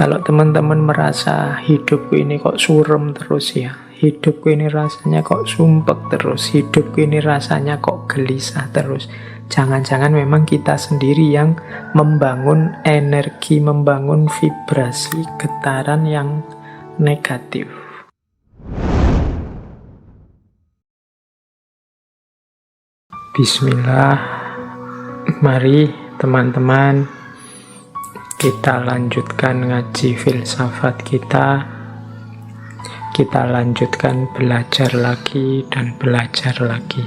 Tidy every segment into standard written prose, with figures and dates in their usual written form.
Kalau teman-teman merasa hidupku ini kok surem terus ya, hidupku ini rasanya kok sumpek terus, hidupku ini rasanya kok gelisah terus. Jangan-jangan memang kita sendiri yang membangun energi, membangun vibrasi getaran yang negatif. Bismillah, mari teman-teman kita lanjutkan ngaji filsafat kita. Kita lanjutkan belajar lagi dan belajar lagi.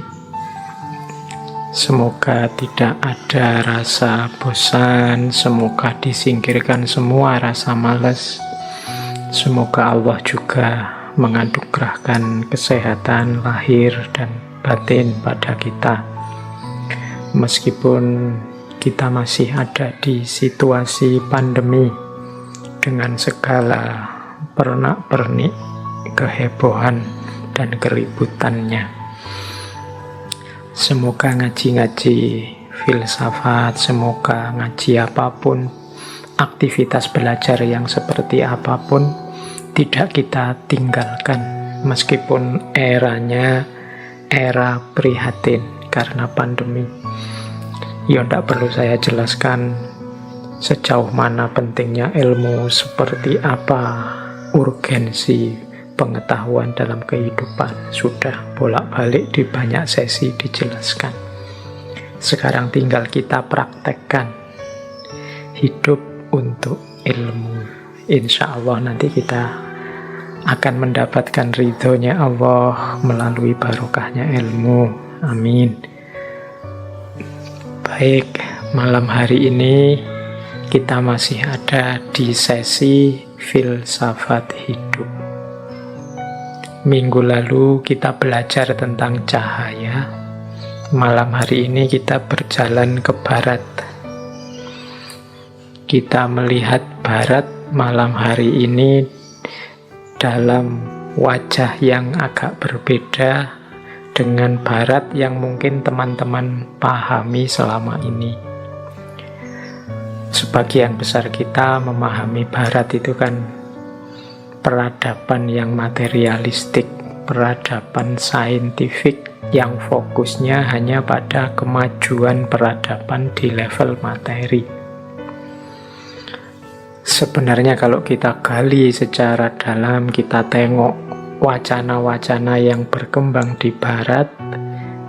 Semoga tidak ada rasa bosan, semoga disingkirkan semua rasa malas. Semoga Allah juga menganugerahkan kesehatan lahir dan batin pada kita. Meskipun kita masih ada di situasi pandemi dengan segala pernak-pernik, kehebohan, dan keributannya. Semoga ngaji-ngaji filsafat, semoga ngaji apapun, aktivitas belajar yang seperti apapun, tidak kita tinggalkan, meskipun eranya era prihatin karena pandemi. Ya, tidak perlu saya jelaskan sejauh mana pentingnya ilmu, seperti apa urgensi pengetahuan dalam kehidupan. Sudah bolak-balik di banyak sesi dijelaskan. Sekarang tinggal kita praktekkan hidup untuk ilmu. Insya Allah nanti kita akan mendapatkan ridhonya Allah melalui barokahnya ilmu. Amin. Baik, malam hari ini kita masih ada di sesi filsafat hidup. Minggu lalu kita belajar tentang cahaya. Malam hari ini kita berjalan ke barat. Kita melihat barat malam hari ini dalam wajah yang agak berbeda dengan barat yang mungkin teman-teman pahami selama ini. Sebagian besar kita memahami barat itu kan peradaban yang materialistik, peradaban saintifik yang fokusnya hanya pada kemajuan peradaban di level materi. Sebenarnya kalau kita gali secara dalam, kita tengok wacana-wacana yang berkembang di barat,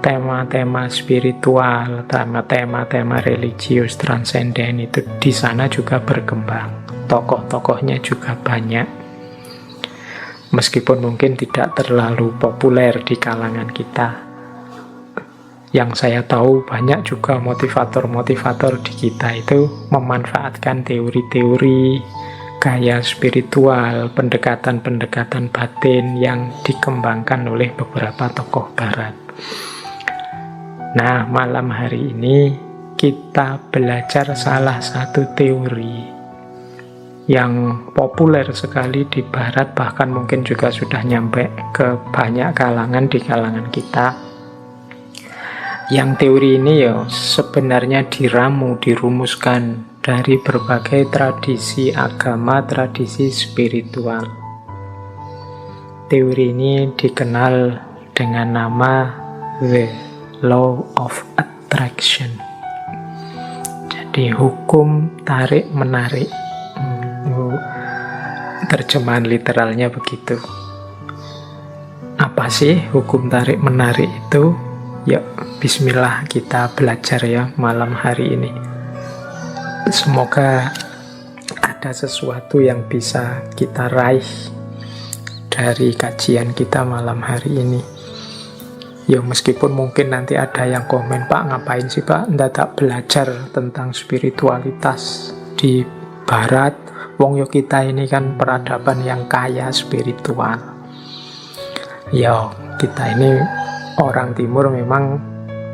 tema-tema spiritual, tema-tema religius transenden itu di sana juga berkembang. Tokoh-tokohnya juga banyak. Meskipun mungkin tidak terlalu populer di kalangan kita. Yang saya tahu banyak juga motivator-motivator di kita itu memanfaatkan teori-teori gaya spiritual, pendekatan-pendekatan batin yang dikembangkan oleh beberapa tokoh barat. Nah, malam hari ini kita belajar salah satu teori yang populer sekali di barat, bahkan mungkin juga sudah nyampe ke banyak kalangan di kalangan kita. Yang teori ini ya sebenarnya dirumuskan dari berbagai tradisi agama, tradisi spiritual. Teori ini dikenal dengan nama The Law of Attraction. Jadi hukum tarik-menarik. Terjemahan literalnya begitu. Apa sih hukum tarik-menarik itu? Yuk, bismillah kita belajar ya malam hari ini. Semoga ada sesuatu yang bisa kita raih dari kajian kita malam hari ini. Ya meskipun mungkin nanti ada yang komen, Pak ngapain sih Pak tak belajar tentang spiritualitas di barat, wong yo kita ini kan peradaban yang kaya spiritual. Ya kita ini orang timur memang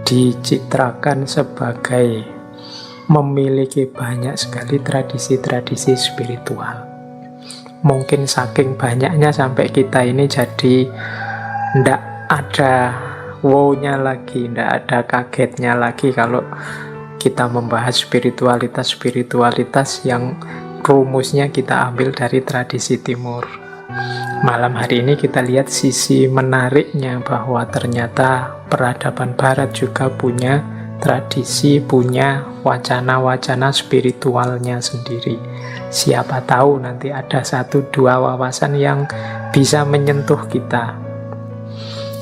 dicitrakan sebagai memiliki banyak sekali tradisi-tradisi spiritual. Mungkin saking banyaknya sampai kita ini jadi ndak ada wow-nya lagi, ndak ada kagetnya lagi kalau kita membahas spiritualitas yang rumusnya kita ambil dari tradisi timur. Malam hari ini kita lihat sisi menariknya bahwa ternyata peradaban barat juga punya tradisi, punya wacana-wacana spiritualnya sendiri. Siapa tahu nanti ada 1-2 wawasan yang bisa menyentuh kita.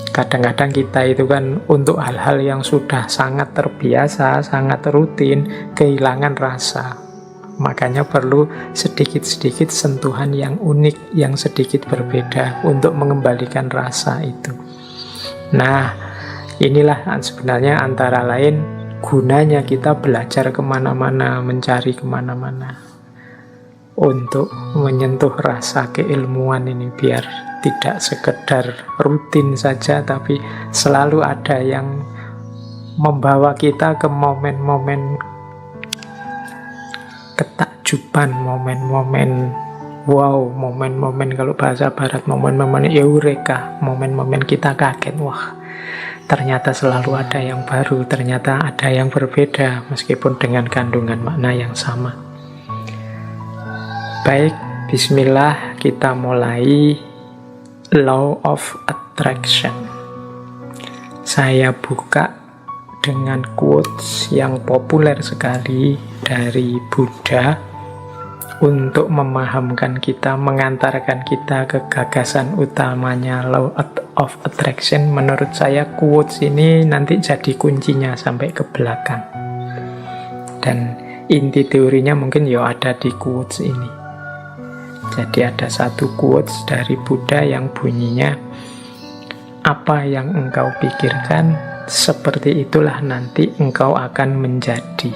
Kadang-kadang kita itu kan untuk hal-hal yang sudah sangat terbiasa, sangat rutin, kehilangan rasa. Makanya perlu sedikit-sedikit sentuhan yang unik, yang sedikit berbeda untuk mengembalikan rasa itu. Nah, inilah sebenarnya antara lain gunanya kita belajar kemana-mana, mencari kemana-mana. Untuk menyentuh rasa keilmuan ini biar tidak sekedar rutin saja, tapi selalu ada yang membawa kita ke momen-momen ketakjuban, momen-momen wow, momen-momen kalau bahasa barat, momen-momen eureka, momen-momen kita kaget, wah ternyata selalu ada yang baru, ternyata ada yang berbeda meskipun dengan kandungan makna yang sama. Baik, bismillah, kita mulai Law of Attraction. Saya buka dengan quotes yang populer sekali dari Buddha untuk memahamkan kita, mengantarkan kita ke gagasan utamanya Law of Attraction. Menurut saya quotes ini nanti jadi kuncinya sampai ke belakang. Dan inti teorinya mungkin ya ada di quotes ini. Jadi ada satu quotes dari Buddha yang bunyinya, apa yang engkau pikirkan, seperti itulah nanti engkau akan menjadi.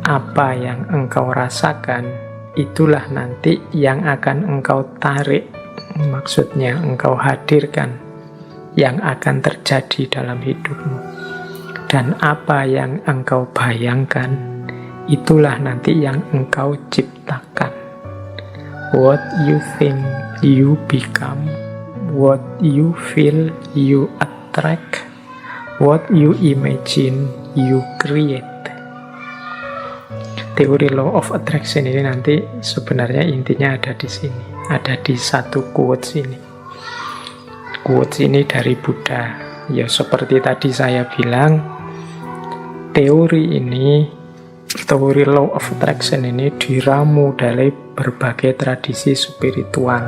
Apa yang engkau rasakan, itulah nanti yang akan engkau tarik. Maksudnya engkau hadirkan yang akan terjadi dalam hidupmu. Dan apa yang engkau bayangkan, itulah nanti yang engkau ciptakan. What you think, you become. What you feel, you attract. What you imagine, you create. Teori Law of Attraction ini nanti sebenarnya intinya ada di sini, ada di satu quotes ini. Quotes ini dari Buddha. Ya seperti tadi saya bilang, teori Law of Attraction ini diramu dari berbagai tradisi spiritual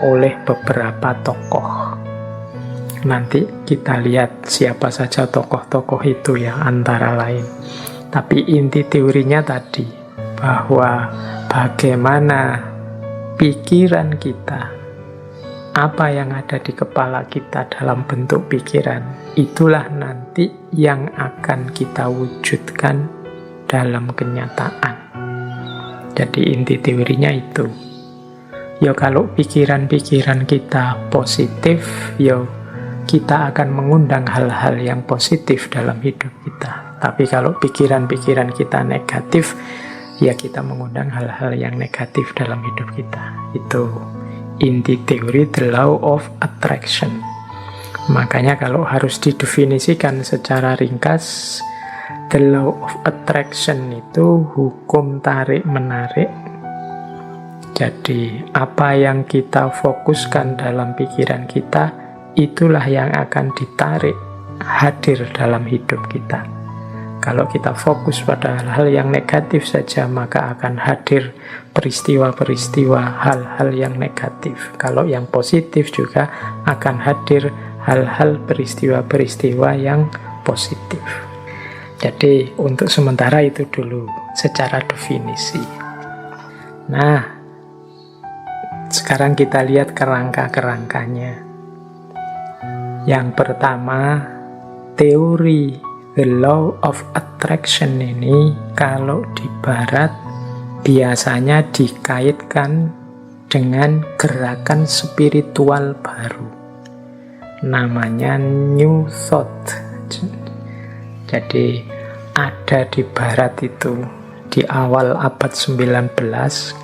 oleh beberapa tokoh. Nanti kita lihat siapa saja tokoh-tokoh itu ya, antara lain. Tapi inti teorinya tadi, bahwa bagaimana pikiran kita, apa yang ada di kepala kita dalam bentuk pikiran, itulah nanti yang akan kita wujudkan dalam kenyataan. Jadi inti teorinya itu. Ya kalau pikiran-pikiran kita positif, ya kita akan mengundang hal-hal yang positif dalam hidup kita. Tapi kalau pikiran-pikiran kita negatif, ya kita mengundang hal-hal yang negatif dalam hidup kita. Itu inti teori The Law of Attraction. Makanya kalau harus didefinisikan secara ringkas, The Law of Attraction itu hukum tarik-menarik. Jadi apa yang kita fokuskan dalam pikiran kita, itulah yang akan ditarik hadir dalam hidup kita. Kalau kita fokus pada hal-hal yang negatif saja, maka akan hadir peristiwa-peristiwa hal-hal yang negatif. Kalau yang positif juga akan hadir hal-hal peristiwa-peristiwa yang positif. Jadi untuk sementara itu dulu secara definisi. Nah, sekarang kita lihat kerangka-kerangkanya. Yang pertama, teori The Law of Attraction ini kalau di barat biasanya dikaitkan dengan gerakan spiritual baru. Namanya New Thought. Jadi ada di barat itu di awal abad 19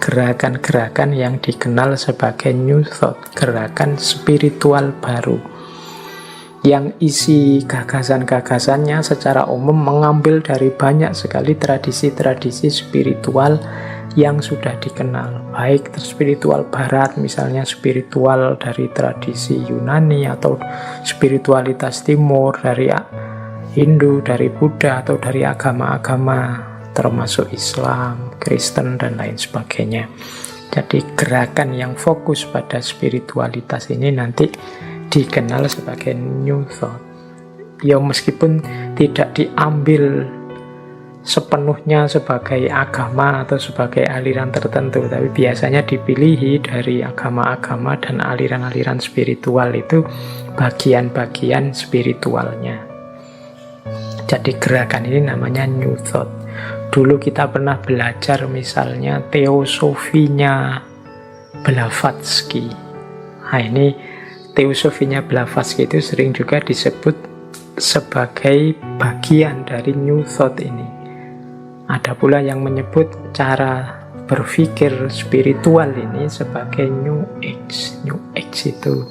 gerakan-gerakan yang dikenal sebagai New Thought, gerakan spiritual baru, yang isi gagasan-gagasannya secara umum mengambil dari banyak sekali tradisi-tradisi spiritual yang sudah dikenal, baik spiritual barat, misalnya spiritual dari tradisi Yunani, atau spiritualitas timur dari Hindu, dari Buddha, atau dari agama-agama termasuk Islam, Kristen, dan lain sebagainya. Jadi gerakan yang fokus pada spiritualitas ini nanti dikenal sebagai New Thought. Ya meskipun tidak diambil sepenuhnya sebagai agama atau sebagai aliran tertentu, tapi biasanya dipilih dari agama-agama dan aliran-aliran spiritual itu bagian-bagian spiritualnya. Jadi gerakan ini namanya New Thought. Dulu kita pernah belajar misalnya teosofinya Blavatsky. Nah ini teosofinya Blavatsky itu sering juga disebut sebagai bagian dari New Thought ini. Ada pula yang menyebut cara berpikir spiritual ini sebagai New Age. New Age itu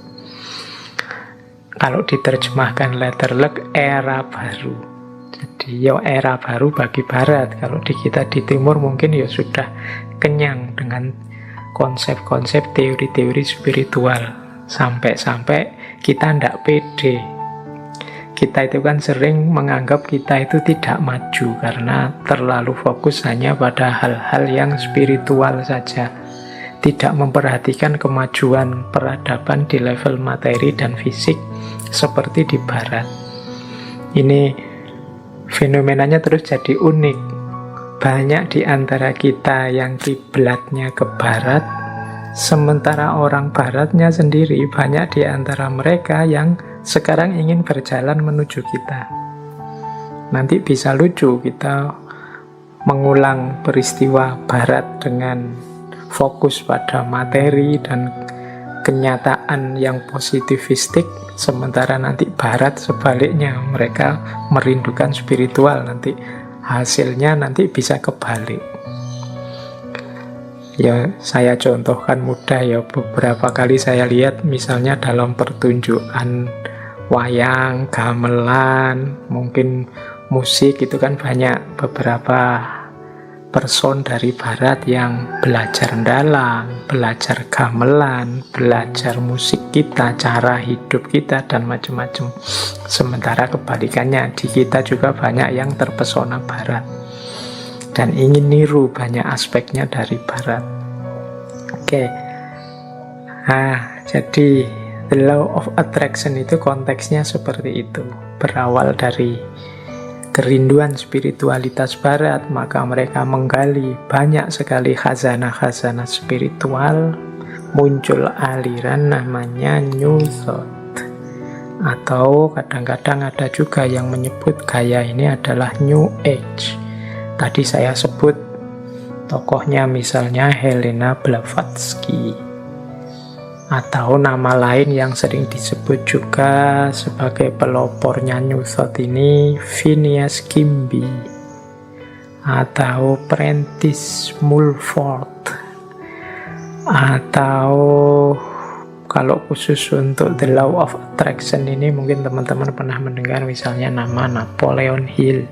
kalau diterjemahkan letterlek era baru. Jadi ya era baru bagi Barat. Kalau di kita di Timur mungkin ya sudah kenyang dengan konsep-konsep teori-teori spiritual. Sampai-sampai kita tidak pede. Kita itu kan sering menganggap kita itu tidak maju karena terlalu fokus hanya pada hal-hal yang spiritual saja. Tidak memperhatikan kemajuan peradaban di level materi dan fisik seperti di Barat. Ini fenomenanya terus jadi unik. Banyak di antara kita yang kiblatnya ke Barat, sementara orang Baratnya sendiri banyak di antara mereka yang sekarang ingin berjalan menuju kita. Nanti bisa lucu kita mengulang peristiwa Barat dengan fokus pada materi dan kenyataan yang positivistik, sementara nanti Barat sebaliknya, mereka merindukan spiritual. Nanti hasilnya nanti bisa kebalik. Ya saya contohkan mudah ya, beberapa kali saya lihat misalnya dalam pertunjukan wayang, gamelan, mungkin musik itu kan banyak beberapa person dari Barat yang belajar dalang, belajar gamelan, belajar musik kita, cara hidup kita, dan macam-macam. Sementara kebalikannya, di kita juga banyak yang terpesona Barat dan ingin niru banyak aspeknya dari Barat. Oke. Nah, jadi The Law of Attraction itu konteksnya seperti itu. Berawal dari kerinduan spiritualitas Barat, maka mereka menggali banyak sekali khazanah-khazanah spiritual. Muncul aliran namanya New Thought. Atau kadang-kadang ada juga yang menyebut gaya ini adalah New Age. Tadi saya sebut tokohnya misalnya Helena Blavatsky. Atau nama lain yang sering disebut juga sebagai pelopornya New Thought ini Phineas Kimby atau Prentice Mulford, atau kalau khusus untuk The Law of Attraction ini mungkin teman-teman pernah mendengar misalnya nama Napoleon Hill,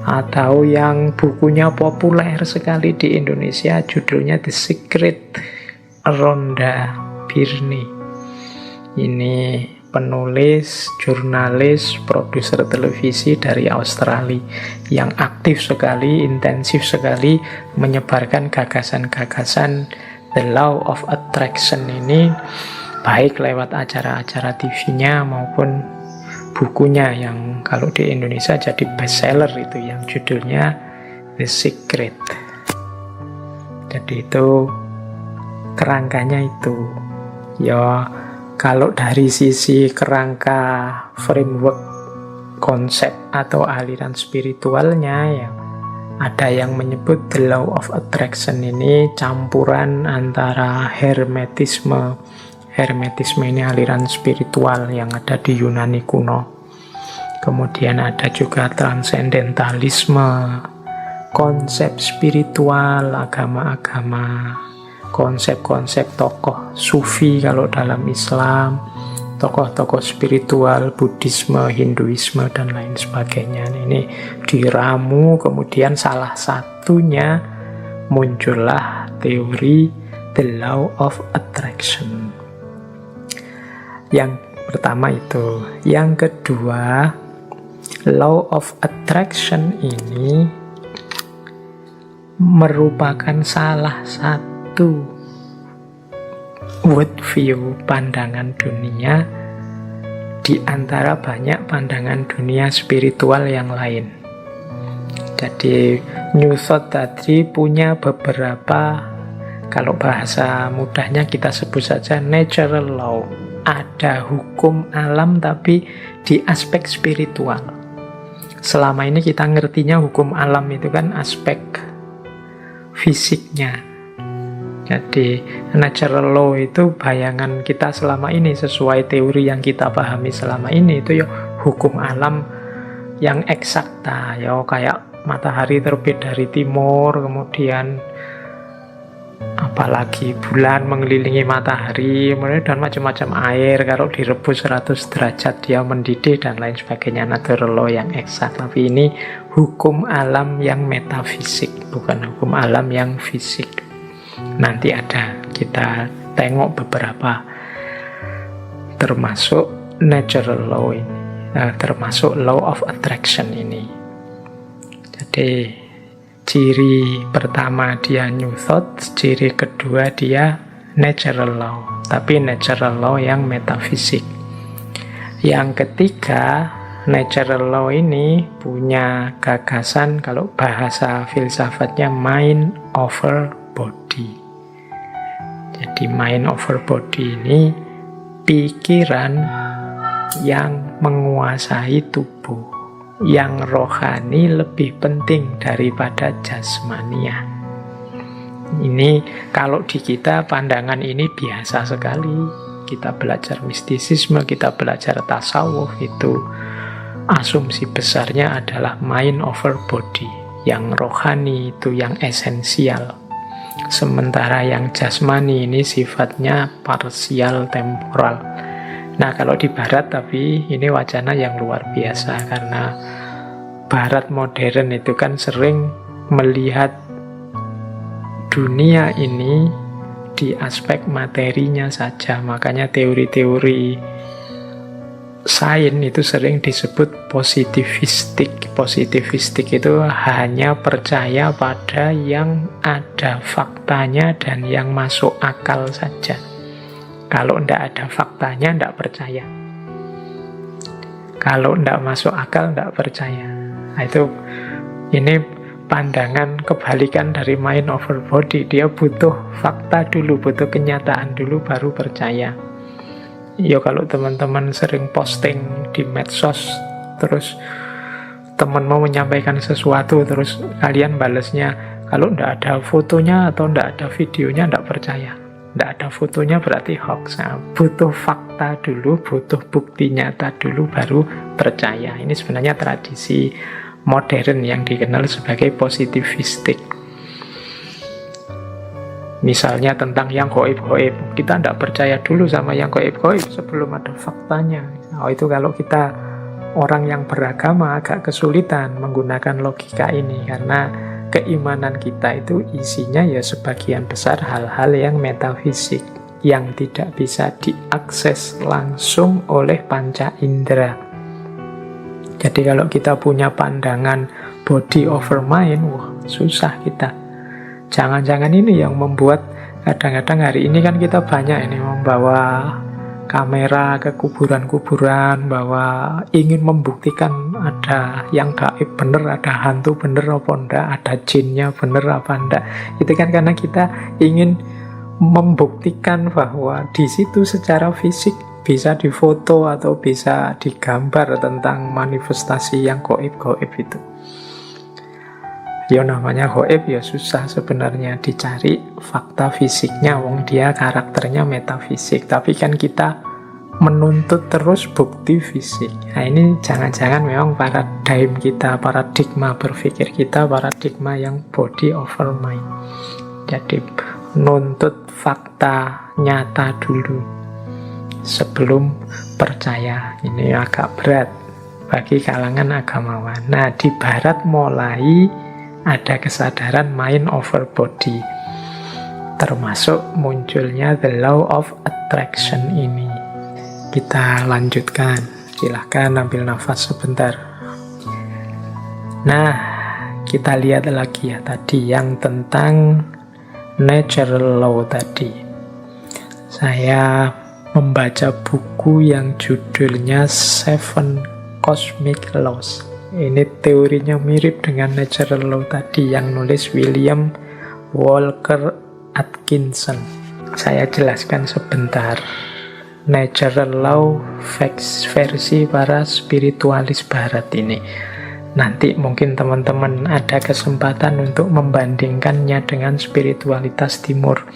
atau yang bukunya populer sekali di Indonesia judulnya The Secret, Rhonda Byrne. Ini penulis, jurnalis, produser televisi dari Australia yang aktif sekali, intensif sekali menyebarkan gagasan-gagasan The Law of Attraction ini, baik lewat acara-acara TV-nya maupun bukunya yang kalau di Indonesia jadi bestseller itu yang judulnya The Secret. Jadi itu kerangkanya itu. Ya, kalau dari sisi kerangka framework konsep atau aliran spiritualnya, ya ada yang menyebut The Law of Attraction ini campuran antara Hermetisme. Hermetisme ini aliran spiritual yang ada di Yunani kuno. Kemudian ada juga transendentalisme, konsep spiritual agama-agama, konsep-konsep tokoh sufi kalau dalam Islam, tokoh-tokoh spiritual Buddhisme, Hinduisme, dan lain sebagainya. Ini diramu, kemudian salah satunya muncullah teori the law of attraction. Yang pertama itu. Yang kedua, law of attraction ini merupakan salah satu worldview, pandangan dunia di antara banyak pandangan dunia spiritual yang lain. Jadi New Thought tadi punya beberapa, kalau bahasa mudahnya kita sebut saja natural law. Ada hukum alam tapi di aspek spiritual. Selama ini kita ngertinya hukum alam itu kan aspek fisiknya. Jadi natural law itu bayangan kita selama ini, sesuai teori yang kita pahami selama ini, itu ya hukum alam yang eksakta, ya kayak matahari terbit dari timur, kemudian apalagi bulan mengelilingi matahari, dan macam-macam air, kalau direbus 100 derajat dia mendidih dan lain sebagainya. Natural law yang eksak. Tapi ini hukum alam yang metafisik, bukan hukum alam yang fisik. Nanti ada, kita tengok beberapa, termasuk natural law ini, termasuk law of attraction ini. Jadi ciri pertama dia New Thought, ciri kedua dia natural law, tapi natural law yang metafisik. Yang ketiga, natural law ini punya gagasan, kalau bahasa filsafatnya mind over body. Jadi mind over body ini pikiran yang menguasai tubuh, yang rohani lebih penting daripada jasmania. Ini kalau di kita pandangan ini biasa sekali. Kita belajar mistisisme, kita belajar tasawuf, itu asumsi besarnya adalah mind over body. Yang rohani itu yang esensial. Sementara yang jasmani ini sifatnya parsial temporal. Nah, kalau di barat, tapi ini wacana yang luar biasa, karena barat modern itu kan sering melihat dunia ini di aspek materinya saja. Makanya teori-teori sains itu sering disebut positivistik. Positivistik itu hanya percaya pada yang ada faktanya dan yang masuk akal saja. Kalau tidak ada faktanya, tidak percaya. Kalau tidak masuk akal, tidak percaya. Nah, ini pandangan kebalikan dari mind over body. Dia butuh fakta dulu, butuh kenyataan dulu, baru percaya. Ya kalau teman-teman sering posting di medsos, terus teman mau menyampaikan sesuatu, terus kalian balesnya, kalau tidak ada fotonya atau tidak ada videonya, tidak percaya. Tidak ada fotonya berarti hoax. Nah, butuh fakta dulu, butuh bukti nyata dulu, baru percaya. Ini sebenarnya tradisi modern yang dikenal sebagai positivistik. Misalnya tentang yang goib-goib, kita tidak percaya dulu sama yang goib-goib sebelum ada faktanya. Oh, itu kalau kita orang yang beragama agak kesulitan menggunakan logika ini, karena keimanan kita itu isinya ya sebagian besar hal-hal yang metafisik, yang tidak bisa diakses langsung oleh panca indera. Jadi kalau kita punya pandangan body over mind, wah susah kita. Jangan-jangan ini yang membuat kadang-kadang hari ini kan kita banyak ini membawa kamera ke kuburan-kuburan, bahwa ingin membuktikan ada yang gaib bener, ada hantu bener apa enggak, ada jinnya bener apa enggak. Itu kan karena kita ingin membuktikan bahwa di situ secara fisik bisa difoto atau bisa digambar tentang manifestasi yang gaib-gaib itu. Ya namanya gaib ya susah sebenarnya dicari fakta fisiknya, wong dia karakternya metafisik. Tapi kan kita menuntut terus bukti fisik. Nah ini jangan-jangan memang paradigma kita, paradigma berpikir kita, paradigma yang body over mind. Jadi nuntut fakta nyata dulu sebelum percaya. Ini agak berat bagi kalangan agamawan. Nah di barat mulai ada kesadaran mind over body. Termasuk munculnya the law of attraction ini. Kita lanjutkan. Silahkan ambil nafas sebentar. Nah, kita lihat lagi ya tadi yang tentang natural law tadi. Saya membaca buku yang judulnya Seven Cosmic Laws. Ini teorinya mirip dengan natural law tadi yang nulis William Walker Atkinson. Saya jelaskan sebentar. Natural law versi para spiritualis barat ini. Nanti mungkin teman-teman ada kesempatan untuk membandingkannya dengan spiritualitas timur,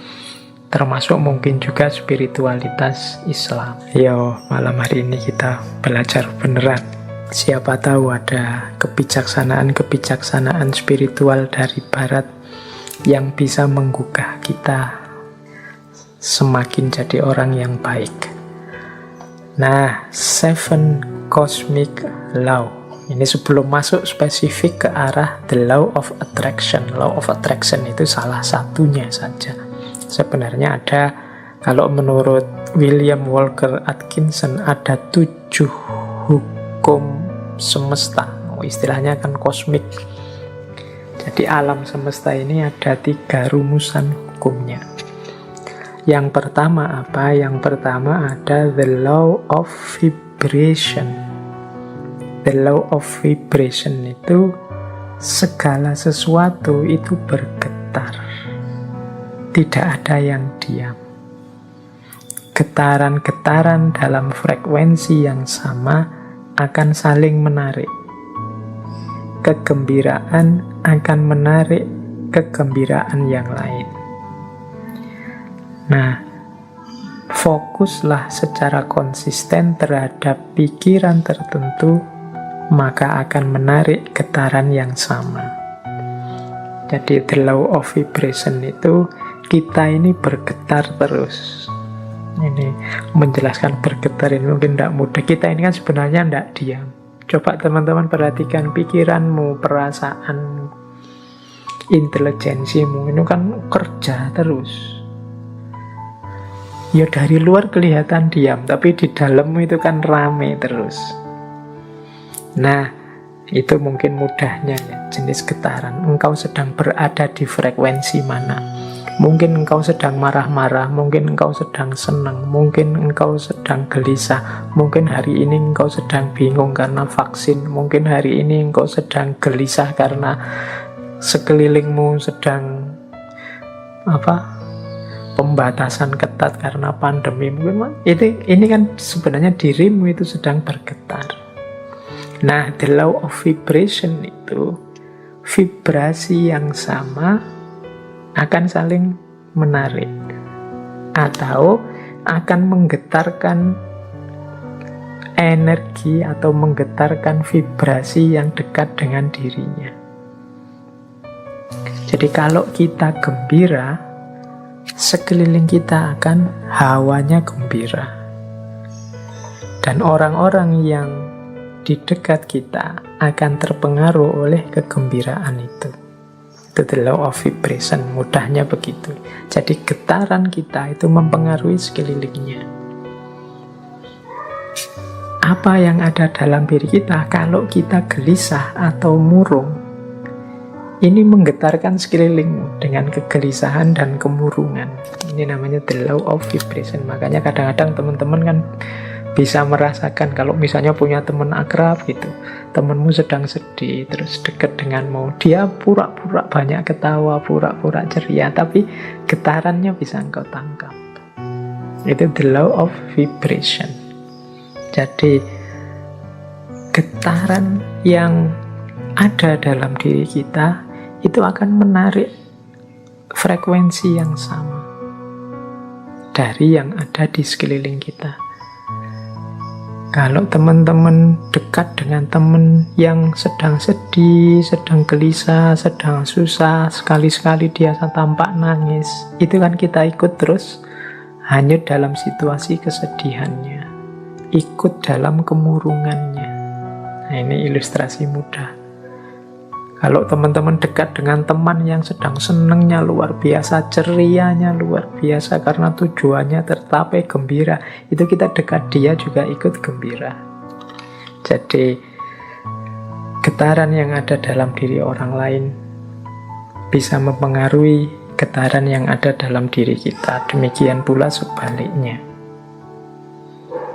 termasuk mungkin juga spiritualitas Islam. Yo, malam hari ini kita belajar beneran. Siapa tahu ada kebijaksanaan-kebijaksanaan spiritual dari barat yang bisa menggugah kita semakin jadi orang yang baik. Nah, Seven Cosmic Law. Ini sebelum masuk spesifik ke arah the law of attraction. Law of attraction itu salah satunya saja. Sebenarnya ada, kalau menurut William Walker Atkinson, ada 7 hukum semesta. Istilahnya kan kosmik. Jadi alam semesta ini ada 3 rumusan hukumnya. Yang pertama apa? Yang pertama ada the law of vibration. The law of vibration itu segala sesuatu itu bergetar. Tidak ada yang diam. Getaran-getaran dalam frekuensi yang sama akan saling menarik. Kegembiraan akan menarik kegembiraan yang lain. Nah, fokuslah secara konsisten terhadap pikiran tertentu, maka akan menarik getaran yang sama. Jadi the law of vibration itu kita ini bergetar terus. Ini menjelaskan bergetar ini mungkin tidak mudah. Kita ini kan sebenarnya tidak diam. Coba teman-teman perhatikan pikiranmu, perasaanmu, intelijensimu, ini kan kerja terus. Ya dari luar kelihatan diam, tapi di dalammu itu kan rame terus. Nah, itu mungkin mudahnya ya, jenis getaran. Engkau sedang berada di frekuensi mana? Mungkin engkau sedang marah-marah, mungkin engkau sedang senang, mungkin engkau sedang gelisah, mungkin hari ini engkau sedang bingung karena vaksin, mungkin hari ini engkau sedang gelisah karena sekelilingmu sedang pembatasan ketat karena pandemi. Mungkin ini kan sebenarnya dirimu itu sedang bergetar. Nah, the law of vibration itu vibrasi yang sama akan saling menarik atau akan menggetarkan energi atau menggetarkan vibrasi yang dekat dengan dirinya. Jadi kalau kita gembira, sekeliling kita akan hawanya gembira. Dan orang-orang yang di dekat kita akan terpengaruh oleh kegembiraan itu. Itu the law of vibration, mudahnya begitu. Jadi getaran kita itu mempengaruhi sekelilingnya. Apa yang ada dalam diri kita kalau kita gelisah atau murung, ini menggetarkan sekelilingmu dengan kegelisahan dan kemurungan. Ini namanya the law of vibration. Makanya kadang-kadang teman-teman kan bisa merasakan kalau misalnya punya teman akrab gitu, temanmu sedang sedih, terus dekat denganmu, dia pura-pura banyak ketawa, pura-pura ceria, tapi getarannya bisa engkau tangkap. Itu the law of vibration. Jadi getaran yang ada dalam diri kita itu akan menarik frekuensi yang sama dari yang ada di sekeliling kita. Kalau teman-teman dekat dengan teman yang sedang sedih, sedang gelisah, sedang susah, sekali-sekali dia tampak nangis, itu kan kita ikut terus hanyut dalam situasi kesedihannya, ikut dalam kemurungannya. Nah, ini ilustrasi mudah. Kalau teman-teman dekat dengan teman yang sedang senengnya luar biasa, cerianya luar biasa karena tujuannya tercapai, gembira, itu kita dekat, dia juga ikut gembira. Jadi getaran yang ada dalam diri orang lain bisa mempengaruhi getaran yang ada dalam diri kita. Demikian pula sebaliknya.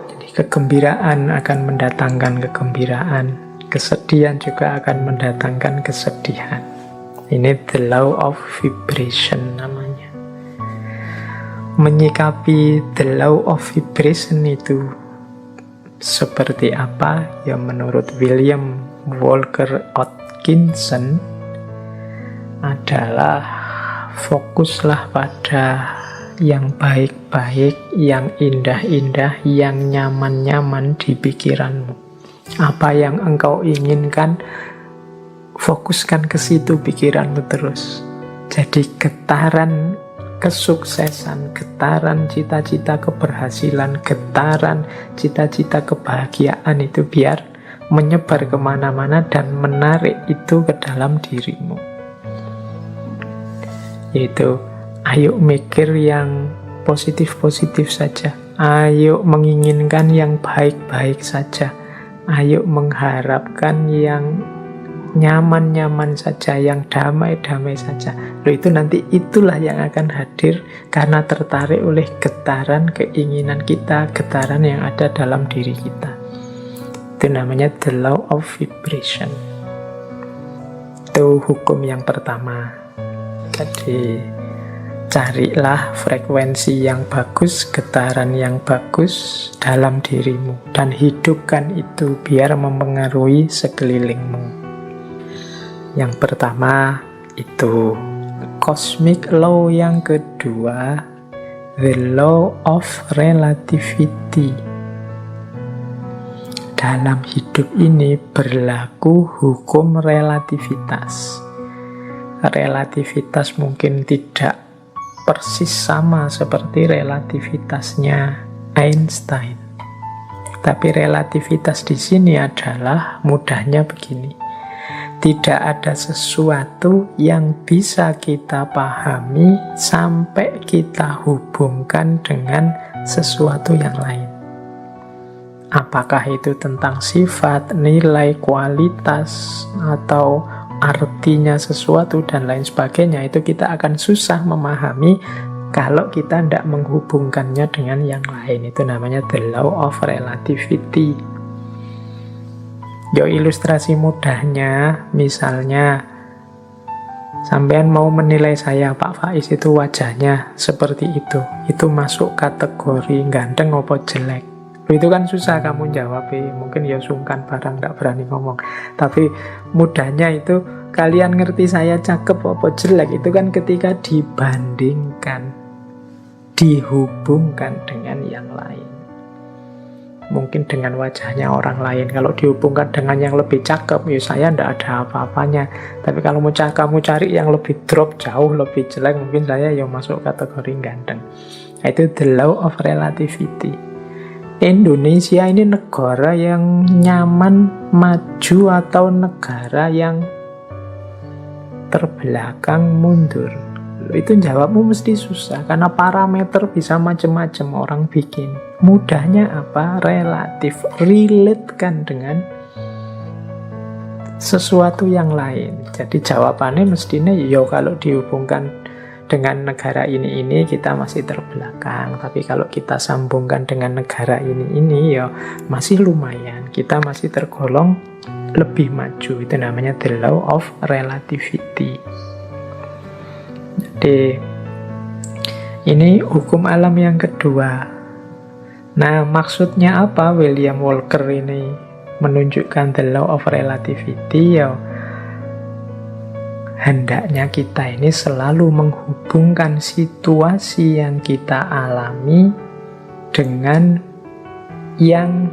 Jadi kegembiraan akan mendatangkan kegembiraan, kesedihan juga akan mendatangkan kesedihan. Ini the law of vibration namanya. Menyikapi the law of vibration itu seperti apa? Ya menurut William Walker Atkinson adalah fokuslah pada yang baik-baik, yang indah-indah, yang nyaman-nyaman di pikiranmu. Apa yang engkau inginkan, fokuskan ke situ pikiranmu terus. Jadi getaran kesuksesan, getaran cita-cita keberhasilan, getaran cita-cita kebahagiaan itu biar menyebar kemana-mana dan menarik itu ke dalam dirimu. Yaitu, ayo mikir yang positif-positif saja. Ayo menginginkan yang baik-baik saja. Ayo mengharapkan yang nyaman-nyaman saja, yang damai-damai saja. Loh, itu nanti itulah yang akan hadir karena tertarik oleh getaran keinginan kita, getaran yang ada dalam diri kita. Itu namanya the law of vibration. Itu hukum yang pertama. Jadi carilah frekuensi yang bagus, getaran yang bagus dalam dirimu, dan hidupkan itu biar mempengaruhi sekelilingmu. Yang pertama itu cosmic law, yang kedua the law of relativity. Dalam hidup ini berlaku hukum relativitas. Relativitas mungkin tidak persis sama seperti relativitasnya Einstein. Tapi relativitas di sini adalah mudahnya begini. Tidak ada sesuatu yang bisa kita pahami sampai kita hubungkan dengan sesuatu yang lain. Apakah itu tentang sifat, nilai, kualitas, atau artinya sesuatu dan lain sebagainya, itu kita akan susah memahami kalau kita tidak menghubungkannya dengan yang lain. Itu namanya the law of relativity. Yo, ilustrasi mudahnya, misalnya sampean mau menilai saya, Pak Faiz itu wajahnya seperti itu masuk kategori ganteng apa jelek? Itu kan susah kamu jawab, mungkin ya sungkan barang, gak berani ngomong. Tapi mudahnya itu, kalian ngerti saya cakep apa jelek, itu kan ketika dibandingkan, dihubungkan dengan yang lain. Mungkin dengan wajahnya orang lain, kalau dihubungkan dengan yang lebih cakep, ya saya ndak ada apa-apanya. Tapi kalau kamu cari yang lebih drop, jauh lebih jelek, mungkin saya ya masuk kategori ganteng. Itu the law of relativity. Indonesia ini negara yang nyaman, maju, atau negara yang terbelakang, mundur? Itu jawabmu mesti susah, karena parameter bisa macam-macam orang bikin. Mudahnya apa? Relatif, relatekan dengan sesuatu yang lain. Jadi jawabannya mestinya, yo kalau dihubungkan dengan negara ini kita masih terbelakang. Tapi kalau kita sambungkan dengan negara ini ya masih lumayan. Kita masih tergolong lebih maju. Itu namanya the law of relativity. Jadi ini hukum alam yang kedua. Nah, maksudnya apa William Walker ini menunjukkan the law of relativity? Ya, hendaknya kita ini selalu menghubungkan situasi yang kita alami dengan yang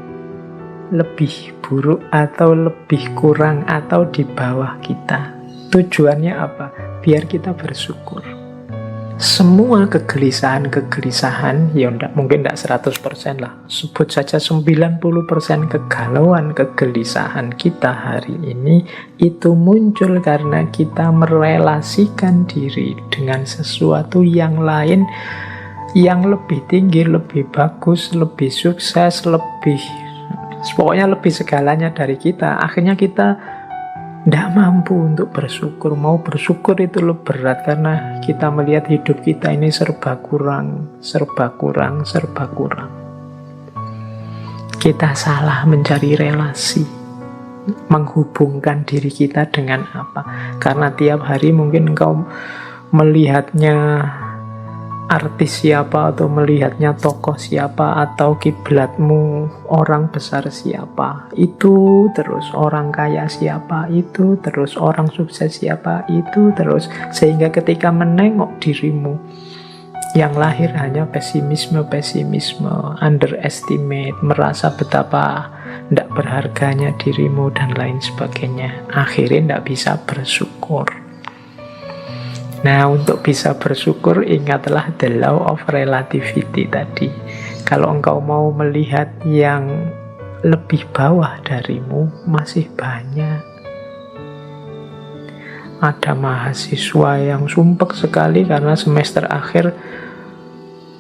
lebih buruk atau lebih kurang atau di bawah kita. Tujuannya apa? Biar kita bersyukur. semua kegelisahan, ya mungkin tidak 100% lah, sebut saja 90% kegalauan, kegelisahan kita hari ini, itu muncul karena kita merelasikan diri dengan sesuatu yang lain, yang lebih tinggi, lebih bagus, lebih sukses, pokoknya lebih segalanya dari kita. Akhirnya kita tidak mampu untuk bersyukur. Mau bersyukur itu lebih berat karena kita melihat hidup kita ini serba kurang. Kita salah mencari relasi, menghubungkan diri kita dengan apa. Karena tiap hari mungkin engkau melihatnya artis siapa, atau melihatnya tokoh siapa, atau kiblatmu orang besar siapa, itu terus orang kaya siapa, itu terus orang sukses siapa, itu terus, sehingga ketika menengok dirimu yang lahir hanya pesimisme, underestimate, merasa betapa tidak berharganya dirimu dan lain sebagainya, akhirnya tidak bisa bersyukur. Nah, untuk bisa bersyukur, ingatlah the law of relativity tadi. Kalau engkau mau melihat yang lebih bawah darimu, masih banyak. Ada mahasiswa yang sumpek sekali karena semester akhir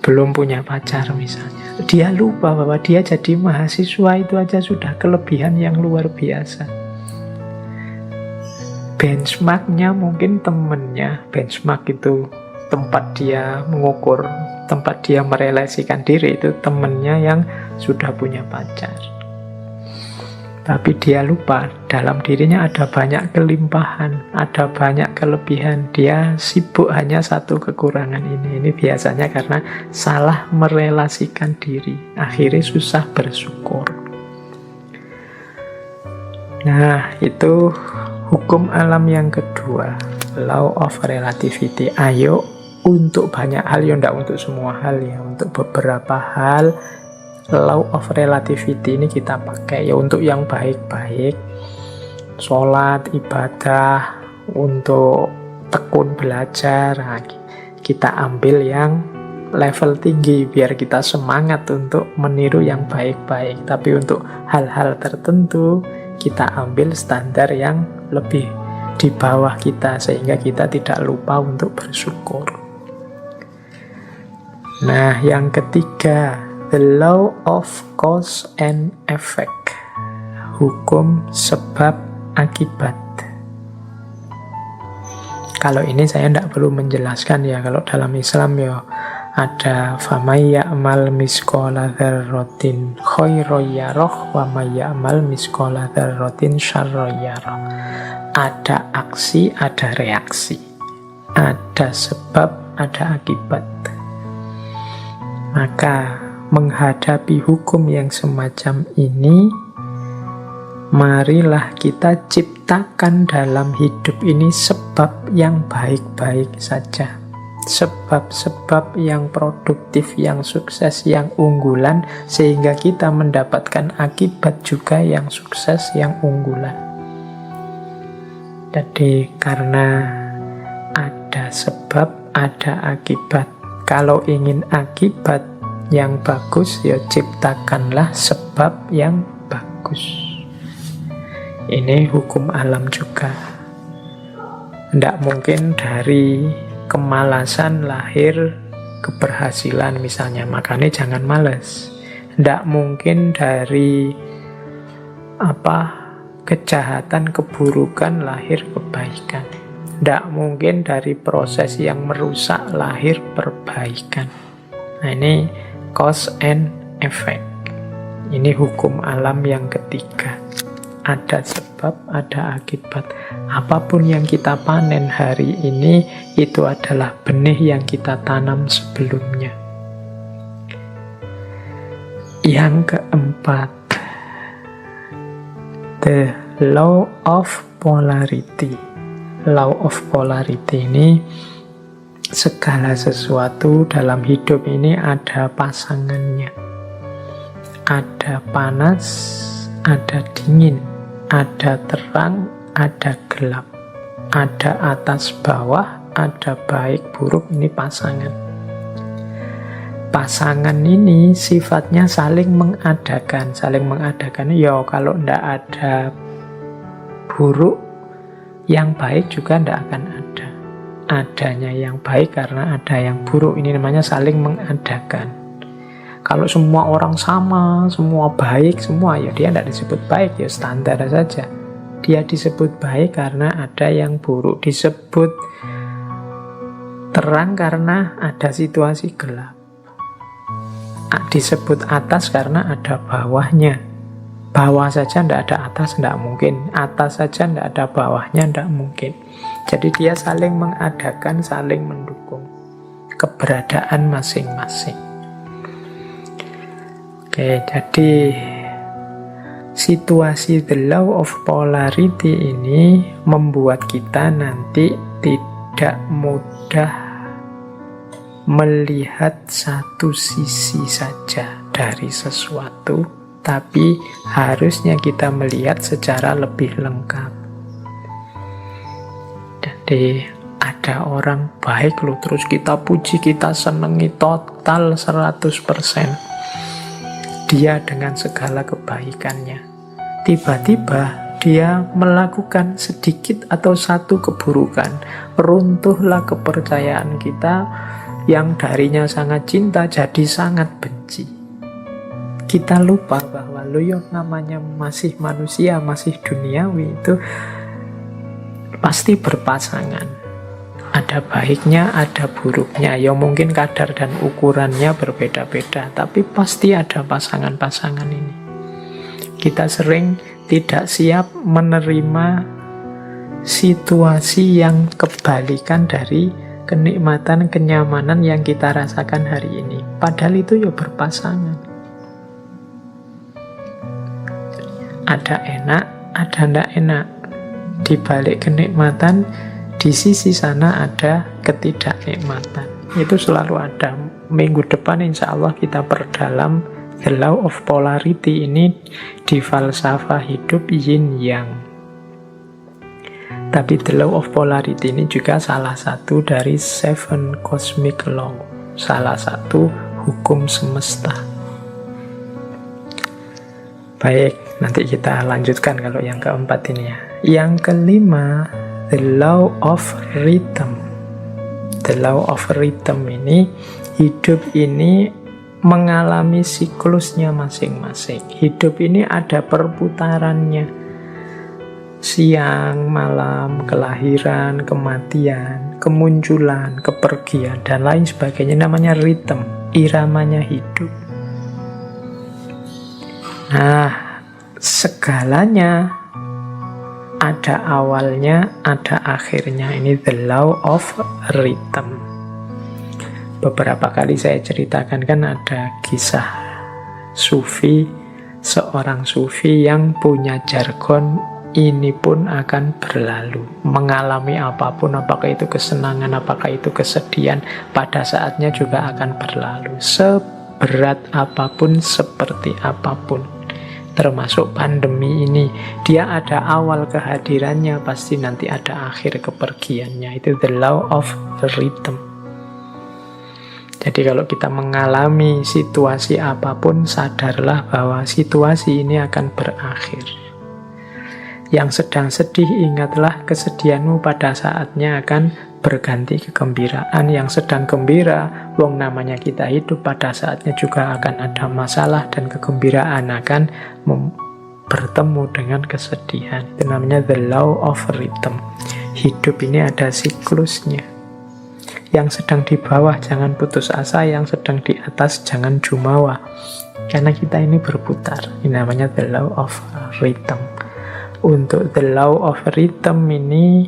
belum punya pacar misalnya. Dia lupa bahwa dia jadi mahasiswa itu aja sudah kelebihan yang luar biasa. Benchmarknya mungkin temennya. Benchmark itu tempat dia mengukur, tempat dia merelasikan diri, itu temennya yang sudah punya pacar. Tapi dia lupa, dalam dirinya ada banyak kelimpahan, ada banyak kelebihan. Dia sibuk hanya satu kekurangan ini. Ini biasanya karena salah merelasikan diri, akhirnya susah bersyukur. Nah, itu hukum alam yang kedua, law of relativity. Ayo, untuk banyak hal, ya tidak untuk semua hal ya, untuk beberapa hal law of relativity ini kita pakai ya untuk yang baik-baik, sholat, ibadah, untuk tekun belajar. Nah, kita ambil yang level tinggi biar kita semangat untuk meniru yang baik-baik. Tapi untuk hal-hal tertentu kita ambil standar yang lebih di bawah kita, sehingga kita tidak lupa untuk bersyukur. Nah, yang ketiga, the law of cause and effect. Hukum sebab akibat. Kalau ini saya tidak perlu menjelaskan ya, kalau dalam Islam ya ada famay ya'mal misqala dzarratin khairan yarah wa may ya'mal misqala dzarratin syarran yarah. Ada aksi, ada reaksi. Ada sebab, ada akibat. Maka menghadapi hukum yang semacam ini, marilah kita ciptakan dalam hidup ini sebab yang baik-baik saja. Sebab-sebab yang produktif, yang sukses, yang unggulan, sehingga kita mendapatkan akibat juga yang sukses, yang unggulan. Jadi karena ada sebab, ada akibat. Kalau ingin akibat yang bagus, ya ciptakanlah sebab yang bagus. Ini hukum alam juga. Tidak mungkin dari kemalasan lahir keberhasilan misalnya, makanya jangan malas. Tidak mungkin dari kejahatan, keburukan lahir kebaikan. Tidak mungkin dari proses yang merusak lahir perbaikan. Nah, ini cause and effect. Ini hukum alam yang ketiga. Ada sebab, ada akibat. Apapun yang kita panen hari ini, itu adalah benih yang kita tanam sebelumnya. Yang keempat, the law of polarity. Law of polarity ini, segala sesuatu dalam hidup ini ada pasangannya. Ada panas, ada dingin, ada terang, ada gelap, ada atas bawah, ada baik buruk, ini pasangan. Pasangan ini sifatnya saling mengadakan. Saling mengadakan, ya kalau ndak ada buruk, yang baik juga ndak akan ada. Adanya yang baik karena ada yang buruk. Ini namanya saling mengadakan. Kalau semua orang sama, semua baik, semua, ya dia ndak disebut baik, ya standar saja. Dia disebut baik karena ada yang buruk. Disebut terang karena ada situasi gelap. Disebut atas karena ada bawahnya. Bawah saja ndak ada atas, ndak mungkin. Atas saja ndak ada bawahnya, ndak mungkin. Jadi dia saling mengadakan, saling mendukung keberadaan masing-masing. Oke, jadi situasi the law of polarity ini membuat kita nanti tidak mudah melihat satu sisi saja dari sesuatu, tapi harusnya kita melihat secara lebih lengkap. Jadi ada orang baik loh, terus kita puji, kita senangi total 100%. Dia dengan segala kebaikannya. Tiba-tiba dia melakukan sedikit atau satu keburukan. Runtuhlah kepercayaan kita yang darinya sangat cinta jadi sangat benci. Kita lupa bahwa namanya masih manusia, masih duniawi, itu pasti berpasangan. Ada baiknya, ada buruknya. Ya mungkin kadar dan ukurannya berbeda-beda, tapi pasti ada pasangan-pasangan ini. Kita sering tidak siap menerima situasi yang kebalikan dari kenikmatan, kenyamanan yang kita rasakan hari ini. Padahal itu ya berpasangan. Ada enak, ada ndak enak. Di balik kenikmatan, di sisi sana ada ketidaknikmatan. Itu selalu ada. Minggu depan insya Allah kita perdalam the law of polarity ini di falsafah hidup yin yang. Tapi the law of polarity ini juga salah satu dari 7 cosmic law, salah satu hukum semesta. Baik, nanti kita lanjutkan kalau yang keempat ini ya. Yang kelima, the law of rhythm. The law of rhythm ini, hidup ini mengalami siklusnya masing-masing. Hidup ini ada perputarannya. Siang, malam, kelahiran, kematian, kemunculan, kepergian, dan lain sebagainya. Namanya rhythm, iramanya hidup. Nah, segalanya ada awalnya, ada akhirnya. Ini the law of rhythm. Beberapa kali saya ceritakan kan ada kisah sufi, seorang sufi yang punya jargon, ini pun akan berlalu. Mengalami apapun, apakah itu kesenangan, apakah itu kesedihan, pada saatnya juga akan berlalu. Seberat apapun, seperti apapun. Termasuk pandemi ini, dia ada awal kehadirannya, pasti nanti ada akhir kepergiannya. Itu the law of rhythm. Jadi kalau kita mengalami situasi apapun, sadarlah bahwa situasi ini akan berakhir. Yang sedang sedih, ingatlah kesedihanmu pada saatnya akan berganti kegembiraan. Yang sedang gembira, wong namanya kita hidup, pada saatnya juga akan ada masalah dan kegembiraan akan bertemu dengan kesedihan. Itu namanya the law of rhythm. Hidup ini ada siklusnya. Yang sedang di bawah jangan putus asa, yang sedang di atas jangan jumawa. Karena kita ini berputar. Ini namanya the law of rhythm. Untuk the law of rhythm ini,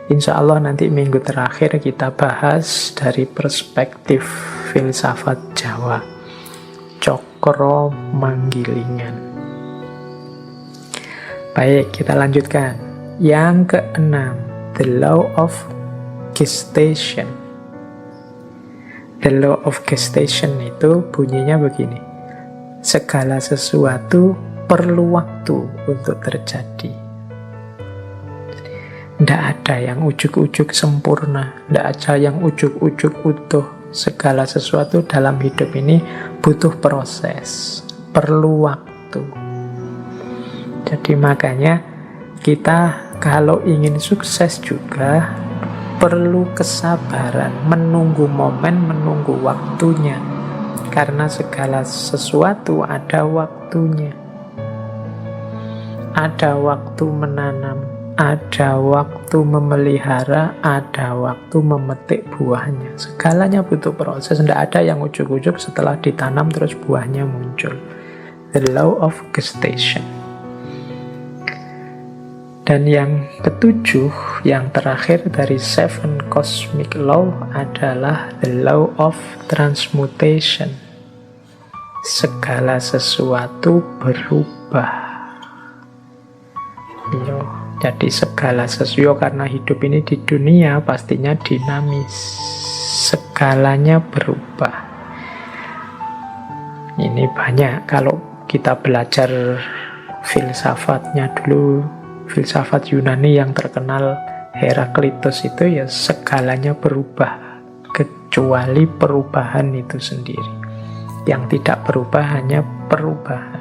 insya Allah nanti minggu terakhir kita bahas dari perspektif filsafat Jawa, Cokro Manggilingan. Baik, kita lanjutkan. Yang keenam, the law of gestation. The law of gestation itu bunyinya begini. Segala sesuatu perlu waktu untuk terjadi. Tidak ada yang ujuk-ujuk sempurna, tidak ada yang ujuk-ujuk utuh. Segala sesuatu dalam hidup ini butuh proses, perlu waktu. Jadi makanya kita kalau ingin sukses juga perlu kesabaran, menunggu momen, menunggu waktunya. Karena segala sesuatu ada waktunya. Ada waktu menanam, ada waktu memelihara, ada waktu memetik buahnya. Segalanya butuh proses, tidak ada yang ujuk-ujuk setelah ditanam terus buahnya muncul. The law of gestation. Dan yang ketujuh, yang terakhir dari 7 cosmic law adalah the law of transmutation. Segala sesuatu berubah. Jadi segala sesuatu, karena hidup ini di dunia pastinya dinamis, segalanya berubah. Ini banyak kalau kita belajar filsafatnya dulu, filsafat Yunani yang terkenal Heraklitus itu ya segalanya berubah, kecuali perubahan itu sendiri. Yang tidak berubah hanya perubahan.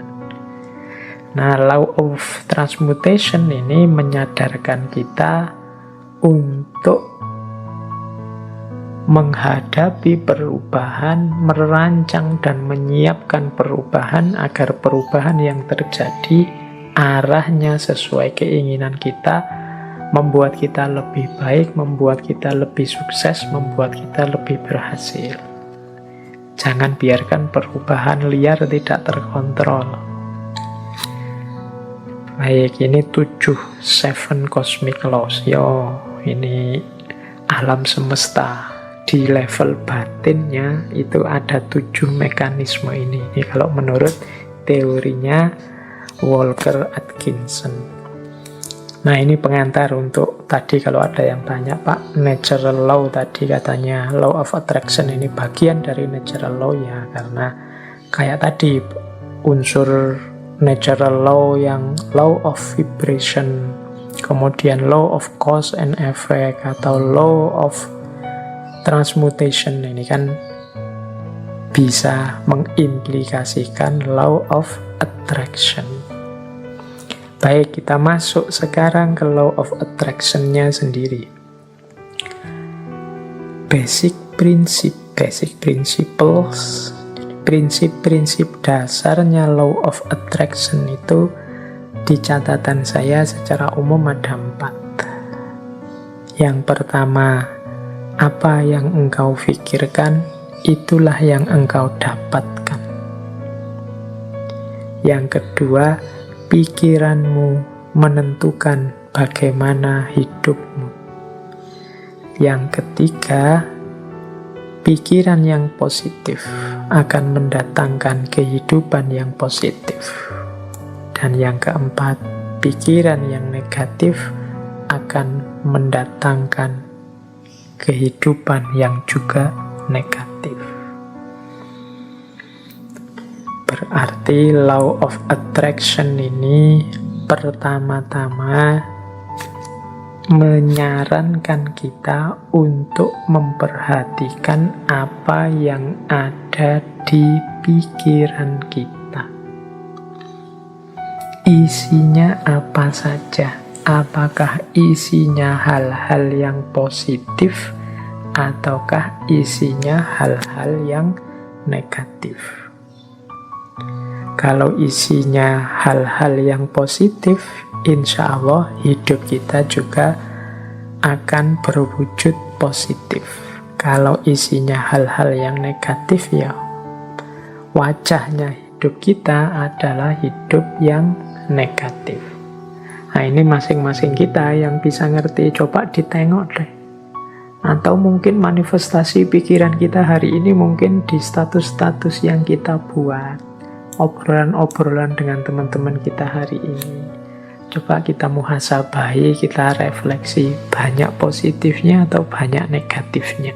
Nah, law of transmutation ini menyadarkan kita untuk menghadapi perubahan, merancang dan menyiapkan perubahan agar perubahan yang terjadi arahnya sesuai keinginan kita, membuat kita lebih baik, membuat kita lebih sukses, membuat kita lebih berhasil. Jangan biarkan perubahan liar tidak terkontrol. Baik, ini 7 cosmic laws. Ini alam semesta. Di level batinnya itu ada 7 mekanisme ini. Ini kalau menurut teorinya Walker Atkinson. Nah, ini pengantar untuk tadi kalau ada yang tanya, Pak, natural law tadi katanya law of attraction ini bagian dari natural law ya, karena kayak tadi unsur natural law yang law of vibration, kemudian law of cause and effect atau law of transmutation ini kan bisa mengimplikasikan law of attraction. Baik, kita masuk sekarang ke law of attraction-nya sendiri. Basic principles, prinsip-prinsip dasarnya law of attraction itu di catatan saya secara umum ada 4. Yang pertama, apa yang engkau pikirkan, itulah yang engkau dapatkan. Yang kedua, pikiranmu menentukan bagaimana hidupmu. Yang ketiga, pikiran yang positif akan mendatangkan kehidupan yang positif. Dan yang keempat, pikiran yang negatif akan mendatangkan kehidupan yang juga negatif. Berarti law of attraction ini pertama-tama menyarankan kita untuk memperhatikan apa yang ada di pikiran kita. Isinya apa saja? Apakah isinya hal-hal yang positif ataukah isinya hal-hal yang negatif? Kalau isinya hal-hal yang positif, insya Allah hidup kita juga akan berwujud positif. Kalau isinya hal-hal yang negatif, ya wajahnya hidup kita adalah hidup yang negatif. Nah, ini masing-masing kita yang bisa ngerti. Coba ditengok deh. Atau mungkin manifestasi pikiran kita hari ini mungkin di status-status yang kita buat, obrolan-obrolan dengan teman-teman kita hari ini. Coba kita muhasabahi, kita refleksi, banyak positifnya atau banyak negatifnya.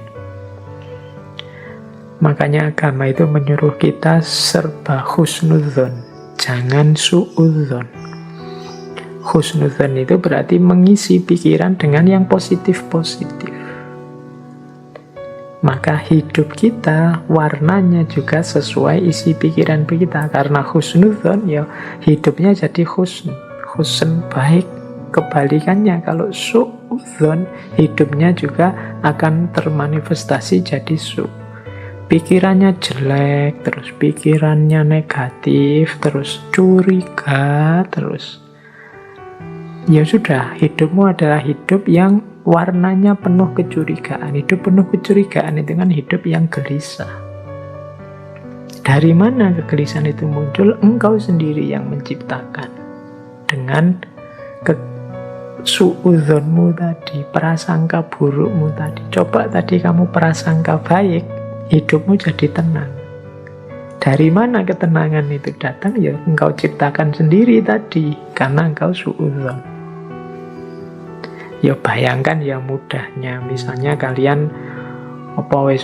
Makanya agama itu menyuruh kita serba husnudzon, jangan suudzon. Husnudzon itu berarti mengisi pikiran dengan yang positif-positif. Maka hidup kita warnanya juga sesuai isi pikiran kita. Karena husnudzon, ya hidupnya jadi husn. Husn baik. Kebalikannya kalau su'udzon, hidupnya juga akan termanifestasi jadi su'. Pikirannya jelek, terus pikirannya negatif, terus curiga, terus ya sudah, hidupmu adalah hidup yang warnanya penuh kecurigaan. Hidup penuh kecurigaan itu kan hidup yang gelisah. Dari mana kegelisahan itu muncul? Engkau sendiri yang menciptakan dengan su'udzonmu tadi, prasangka burukmu tadi. Coba tadi kamu prasangka baik, hidupmu jadi tenang. Dari mana ketenangan itu datang? Ya engkau ciptakan sendiri tadi, karena engkau su'udzon. Ya bayangkan ya mudahnya, misalnya kalian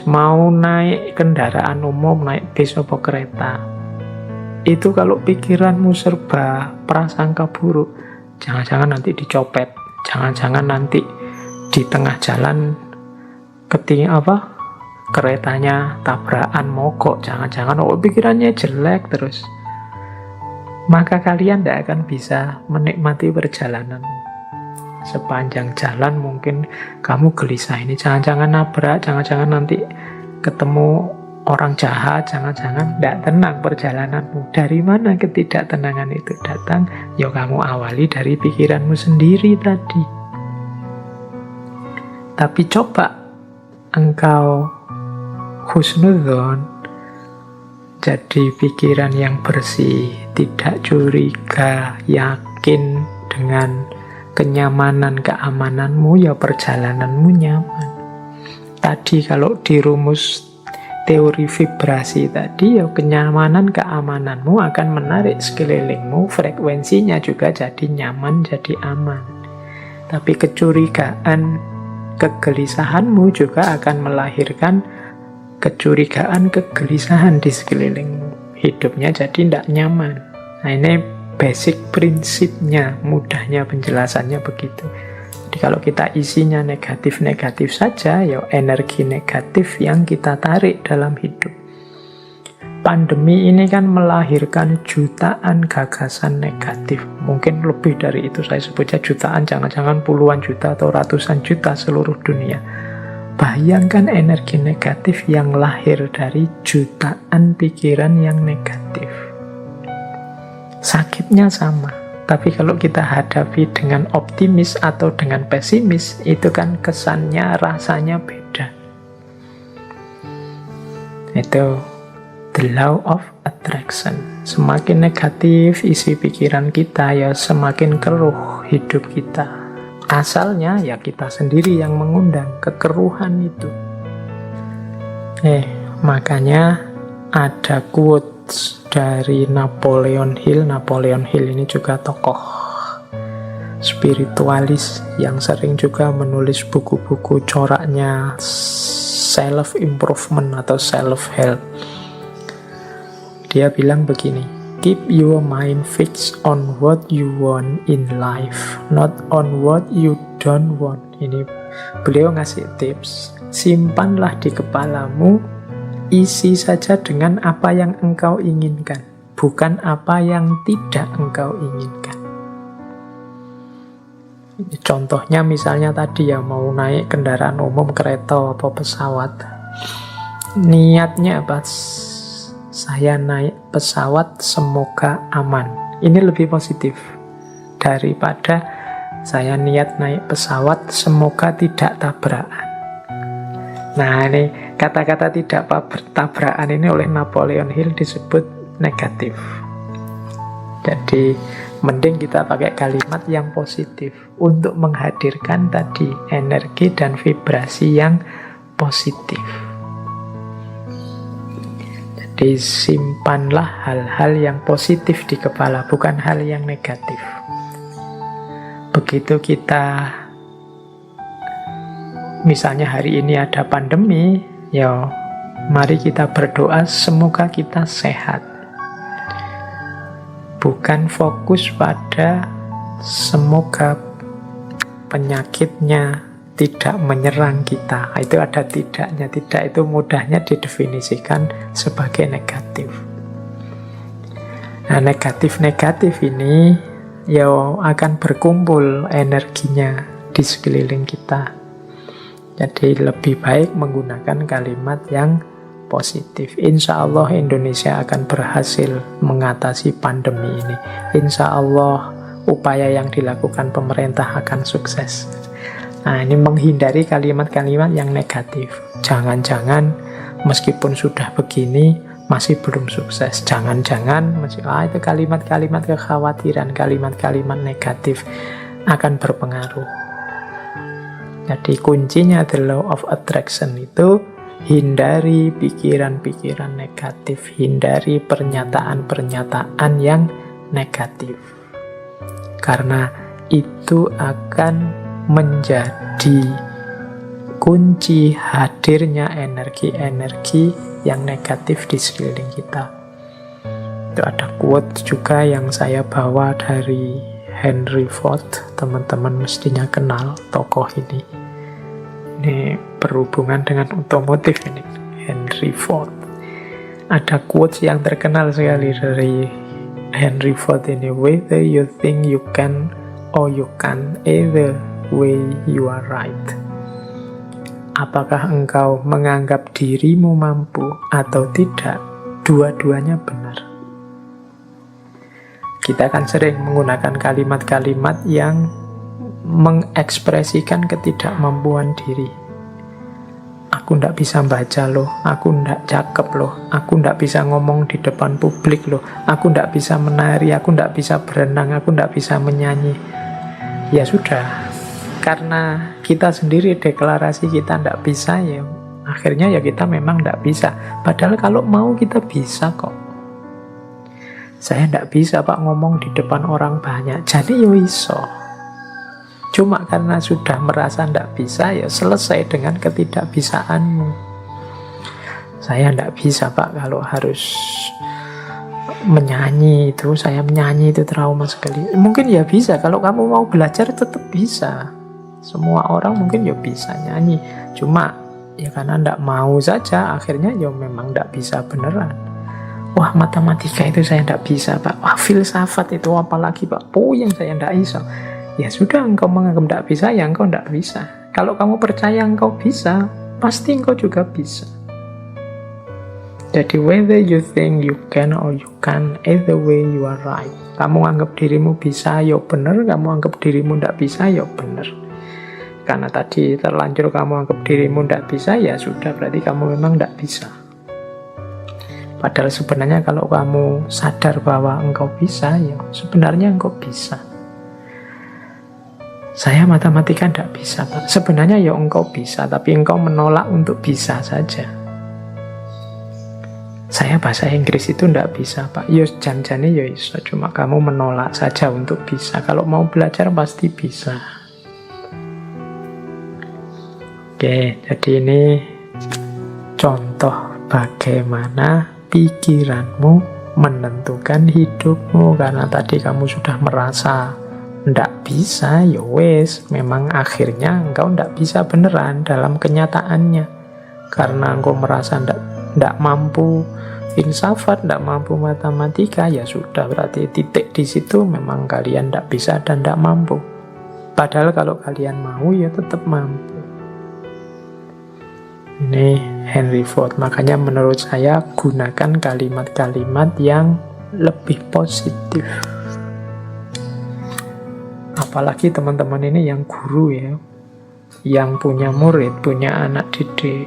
mau naik kendaraan umum, naik bis atau kereta. Itu kalau pikiranmu serba prasangka buruk, jangan-jangan nanti dicopet, jangan-jangan nanti di tengah jalan keretanya tabrakan mogok, jangan-jangan pikirannya jelek terus. Maka kalian tidak akan bisa menikmati perjalanan. Sepanjang jalan mungkin kamu gelisah, ini jangan-jangan nabrak, jangan-jangan nanti ketemu orang jahat, jangan-jangan tidak tenang perjalananmu. Dari mana ketidaktenangan itu datang? Ya kamu awali dari pikiranmu sendiri tadi. Tapi coba engkau husnudzon, jadi pikiran yang bersih, tidak curiga, yakin dengan kenyamanan, keamananmu, ya perjalananmu nyaman. Tadi kalau di rumus teori vibrasi tadi, ya kenyamanan, keamananmu akan menarik sekelilingmu, frekuensinya juga jadi nyaman, jadi aman. Tapi kecurigaan, kegelisahanmu juga akan melahirkan kecurigaan, kegelisahan di sekelilingmu. Hidupnya jadi tidak nyaman. Nah ini basic prinsipnya, mudahnya penjelasannya begitu. Jadi kalau kita isinya negatif-negatif saja, ya energi negatif yang kita tarik dalam hidup. Pandemi ini kan melahirkan jutaan gagasan negatif. Mungkin lebih dari itu, saya sebutnya jutaan, jangan-jangan puluhan juta atau ratusan juta seluruh dunia. Bayangkan energi negatif yang lahir dari jutaan pikiran yang negatif. Sakitnya sama, tapi kalau kita hadapi dengan optimis atau dengan pesimis, itu kan kesannya, rasanya beda. Itu the law of attraction. Semakin negatif isi pikiran kita, ya semakin keruh hidup kita. Asalnya ya kita sendiri yang mengundang kekeruhan itu. Makanya ada quote dari Napoleon Hill. Napoleon Hill ini juga tokoh spiritualis yang sering juga menulis buku-buku coraknya self-improvement atau self-help. Dia bilang begini, keep your mind fixed on what you want in life, not on what you don't want. Ini beliau ngasih tips, simpanlah di kepalamu, isi saja dengan apa yang engkau inginkan, bukan apa yang tidak engkau inginkan. Contohnya misalnya tadi ya, mau naik kendaraan umum, kereta atau pesawat. Niatnya apa? Saya naik pesawat semoga aman. Ini lebih positif daripada saya niat naik pesawat semoga tidak tabrakan. Nah ini kata-kata tidak tabrakan ini oleh Napoleon Hill disebut negatif. Jadi mending kita pakai kalimat yang positif untuk menghadirkan tadi energi dan vibrasi yang positif. Jadi simpanlah hal-hal yang positif di kepala, bukan hal yang negatif. Begitu kita, misalnya hari ini ada pandemi, ya mari kita berdoa semoga kita sehat. Bukan fokus pada semoga penyakitnya tidak menyerang kita. Itu ada tidaknya. Tidak itu mudahnya didefinisikan sebagai negatif. Nah, negatif-negatif ini ya akan berkumpul energinya di sekeliling kita. Jadi lebih baik menggunakan kalimat yang positif. Insya Allah Indonesia akan berhasil mengatasi pandemi ini. Insya Allah upaya yang dilakukan pemerintah akan sukses. Nah, ini menghindari kalimat-kalimat yang negatif. Jangan-jangan meskipun sudah begini masih belum sukses. Jangan-jangan itu kalimat-kalimat kekhawatiran, kalimat-kalimat negatif akan berpengaruh. Jadi kuncinya the law of attraction itu hindari pikiran-pikiran negatif, hindari pernyataan-pernyataan yang negatif. Karena itu akan menjadi kunci hadirnya energi-energi yang negatif di sekeliling kita. Itu ada quote juga yang saya bawa dari Henry Ford. Teman-teman mestinya kenal tokoh ini. Ini berhubungan dengan otomotif ini, Henry Ford. Ada quotes yang terkenal sekali dari Henry Ford ini. Whether you think you can or you can't, either way you are right. Apakah engkau menganggap dirimu mampu atau tidak, dua-duanya benar. Kita akan sering menggunakan kalimat-kalimat yang mengekspresikan ketidakmampuan diri. Aku ndak bisa baca loh, aku ndak cakep loh, aku ndak bisa ngomong di depan publik loh, aku ndak bisa menari, aku ndak bisa berenang, aku ndak bisa menyanyi. Ya sudah, karena kita sendiri deklarasi kita ndak bisa, ya akhirnya ya kita memang ndak bisa. Padahal kalau mau kita bisa kok. Saya ndak bisa Pak ngomong di depan orang banyak, jadi yo iso. Cuma karena sudah merasa ndak bisa, ya selesai dengan ketidakbisaanmu. Saya ndak bisa Pak kalau harus menyanyi itu, saya menyanyi itu trauma sekali. Mungkin ya bisa, kalau kamu mau belajar tetap bisa. Semua orang mungkin ya bisa nyanyi. Cuma ya karena ndak mau saja, akhirnya ya memang ndak bisa beneran. Wah, matematika itu saya ndak bisa Pak. Wah, filsafat itu apalagi Pak, puyeng saya ndak bisa. Ya sudah, engkau menganggap tidak bisa, ya engkau tidak bisa. Kalau kamu percaya engkau bisa, pasti engkau juga bisa. Jadi whether you think you can or you can't, either way you are right. Kamu anggap dirimu bisa, ya benar. Kamu anggap dirimu tidak bisa, ya benar. Karena tadi terlanjur kamu anggap dirimu tidak bisa, ya sudah, berarti kamu memang tidak bisa. Padahal sebenarnya kalau kamu sadar bahwa engkau bisa, ya sebenarnya engkau bisa. Saya matematika tidak bisa Pak. Sebenarnya ya engkau bisa, tapi engkau menolak untuk bisa saja. Saya bahasa Inggris itu tidak bisa Pak. Ya janjane ya iso, cuma kamu menolak saja untuk bisa. Kalau mau belajar pasti bisa. Oke, jadi ini contoh bagaimana pikiranmu menentukan hidupmu. Karena tadi kamu sudah merasa ndak bisa, ya wes, memang akhirnya engkau ndak bisa beneran dalam kenyataannya. Karena engkau merasa ndak mampu filsafat, ndak mampu matematika, ya sudah, berarti titik di situ memang kalian ndak bisa dan ndak mampu. Padahal kalau kalian mau, ya tetap mampu. Ini Henry Ford. Makanya menurut saya gunakan kalimat-kalimat yang lebih positif. Apalagi teman-teman ini yang guru ya, yang punya murid, punya anak didik,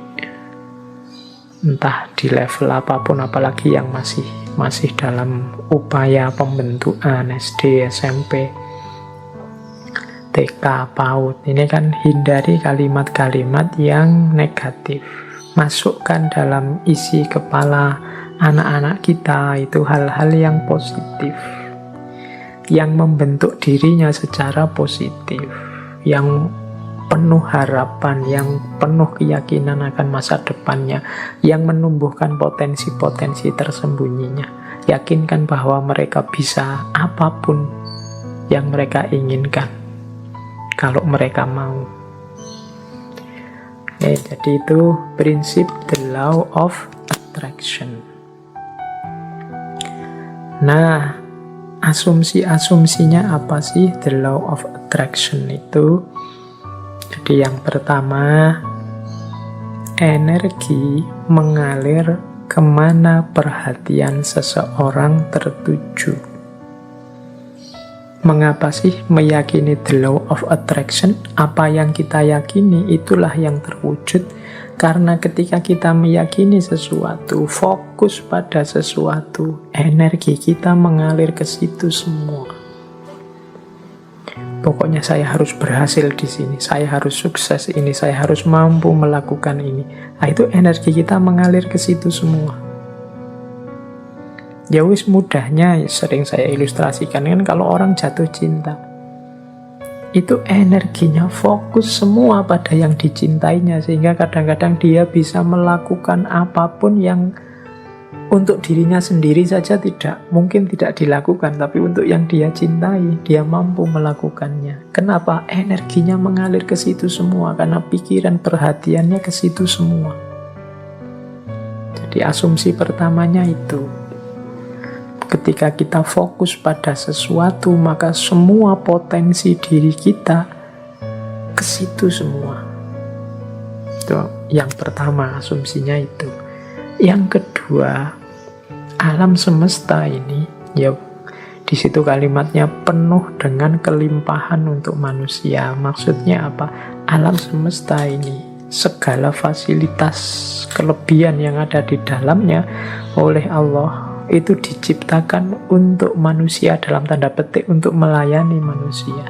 entah di level apapun, apalagi yang masih dalam upaya pembentukan SD, SMP, TK, PAUD. Ini kan hindari kalimat-kalimat yang negatif. Masukkan dalam isi kepala anak-anak kita itu hal-hal yang positif, yang membentuk dirinya secara positif, yang penuh harapan, yang penuh keyakinan akan masa depannya, yang menumbuhkan potensi-potensi tersembunyinya. Yakinkan bahwa mereka bisa apapun yang mereka inginkan kalau mereka mau. Jadi itu prinsip the law of attraction. Nah, asumsi-asumsinya apa sih the law of attraction itu? Jadi yang pertama, energi mengalir kemana perhatian seseorang tertuju. Mengapa sih meyakini the law of attraction? Apa yang kita yakini itulah yang terwujud. Karena ketika kita meyakini sesuatu, fokus pada sesuatu, energi kita mengalir ke situ semua. Pokoknya saya harus berhasil di sini, saya harus sukses ini, saya harus mampu melakukan ini. Nah, itu energi kita mengalir ke situ semua. Ya wis, mudahnya sering saya ilustrasikan kan kalau orang jatuh cinta, itu energinya fokus semua pada yang dicintainya, sehingga kadang-kadang dia bisa melakukan apapun yang untuk dirinya sendiri saja mungkin tidak dilakukan, tapi untuk yang dia cintai, dia mampu melakukannya. Kenapa? Energinya mengalir ke situ semua, karena pikiran perhatiannya ke situ semua. Jadi asumsi pertamanya itu, ketika kita fokus pada sesuatu, maka semua potensi diri kita ke situ semua. Itu yang pertama, asumsinya itu. Yang kedua, alam semesta ini, ya di situ kalimatnya penuh dengan kelimpahan untuk manusia. Maksudnya apa? Alam semesta ini, segala fasilitas kelebihan yang ada di dalamnya oleh Allah itu diciptakan untuk manusia, dalam tanda petik untuk melayani manusia.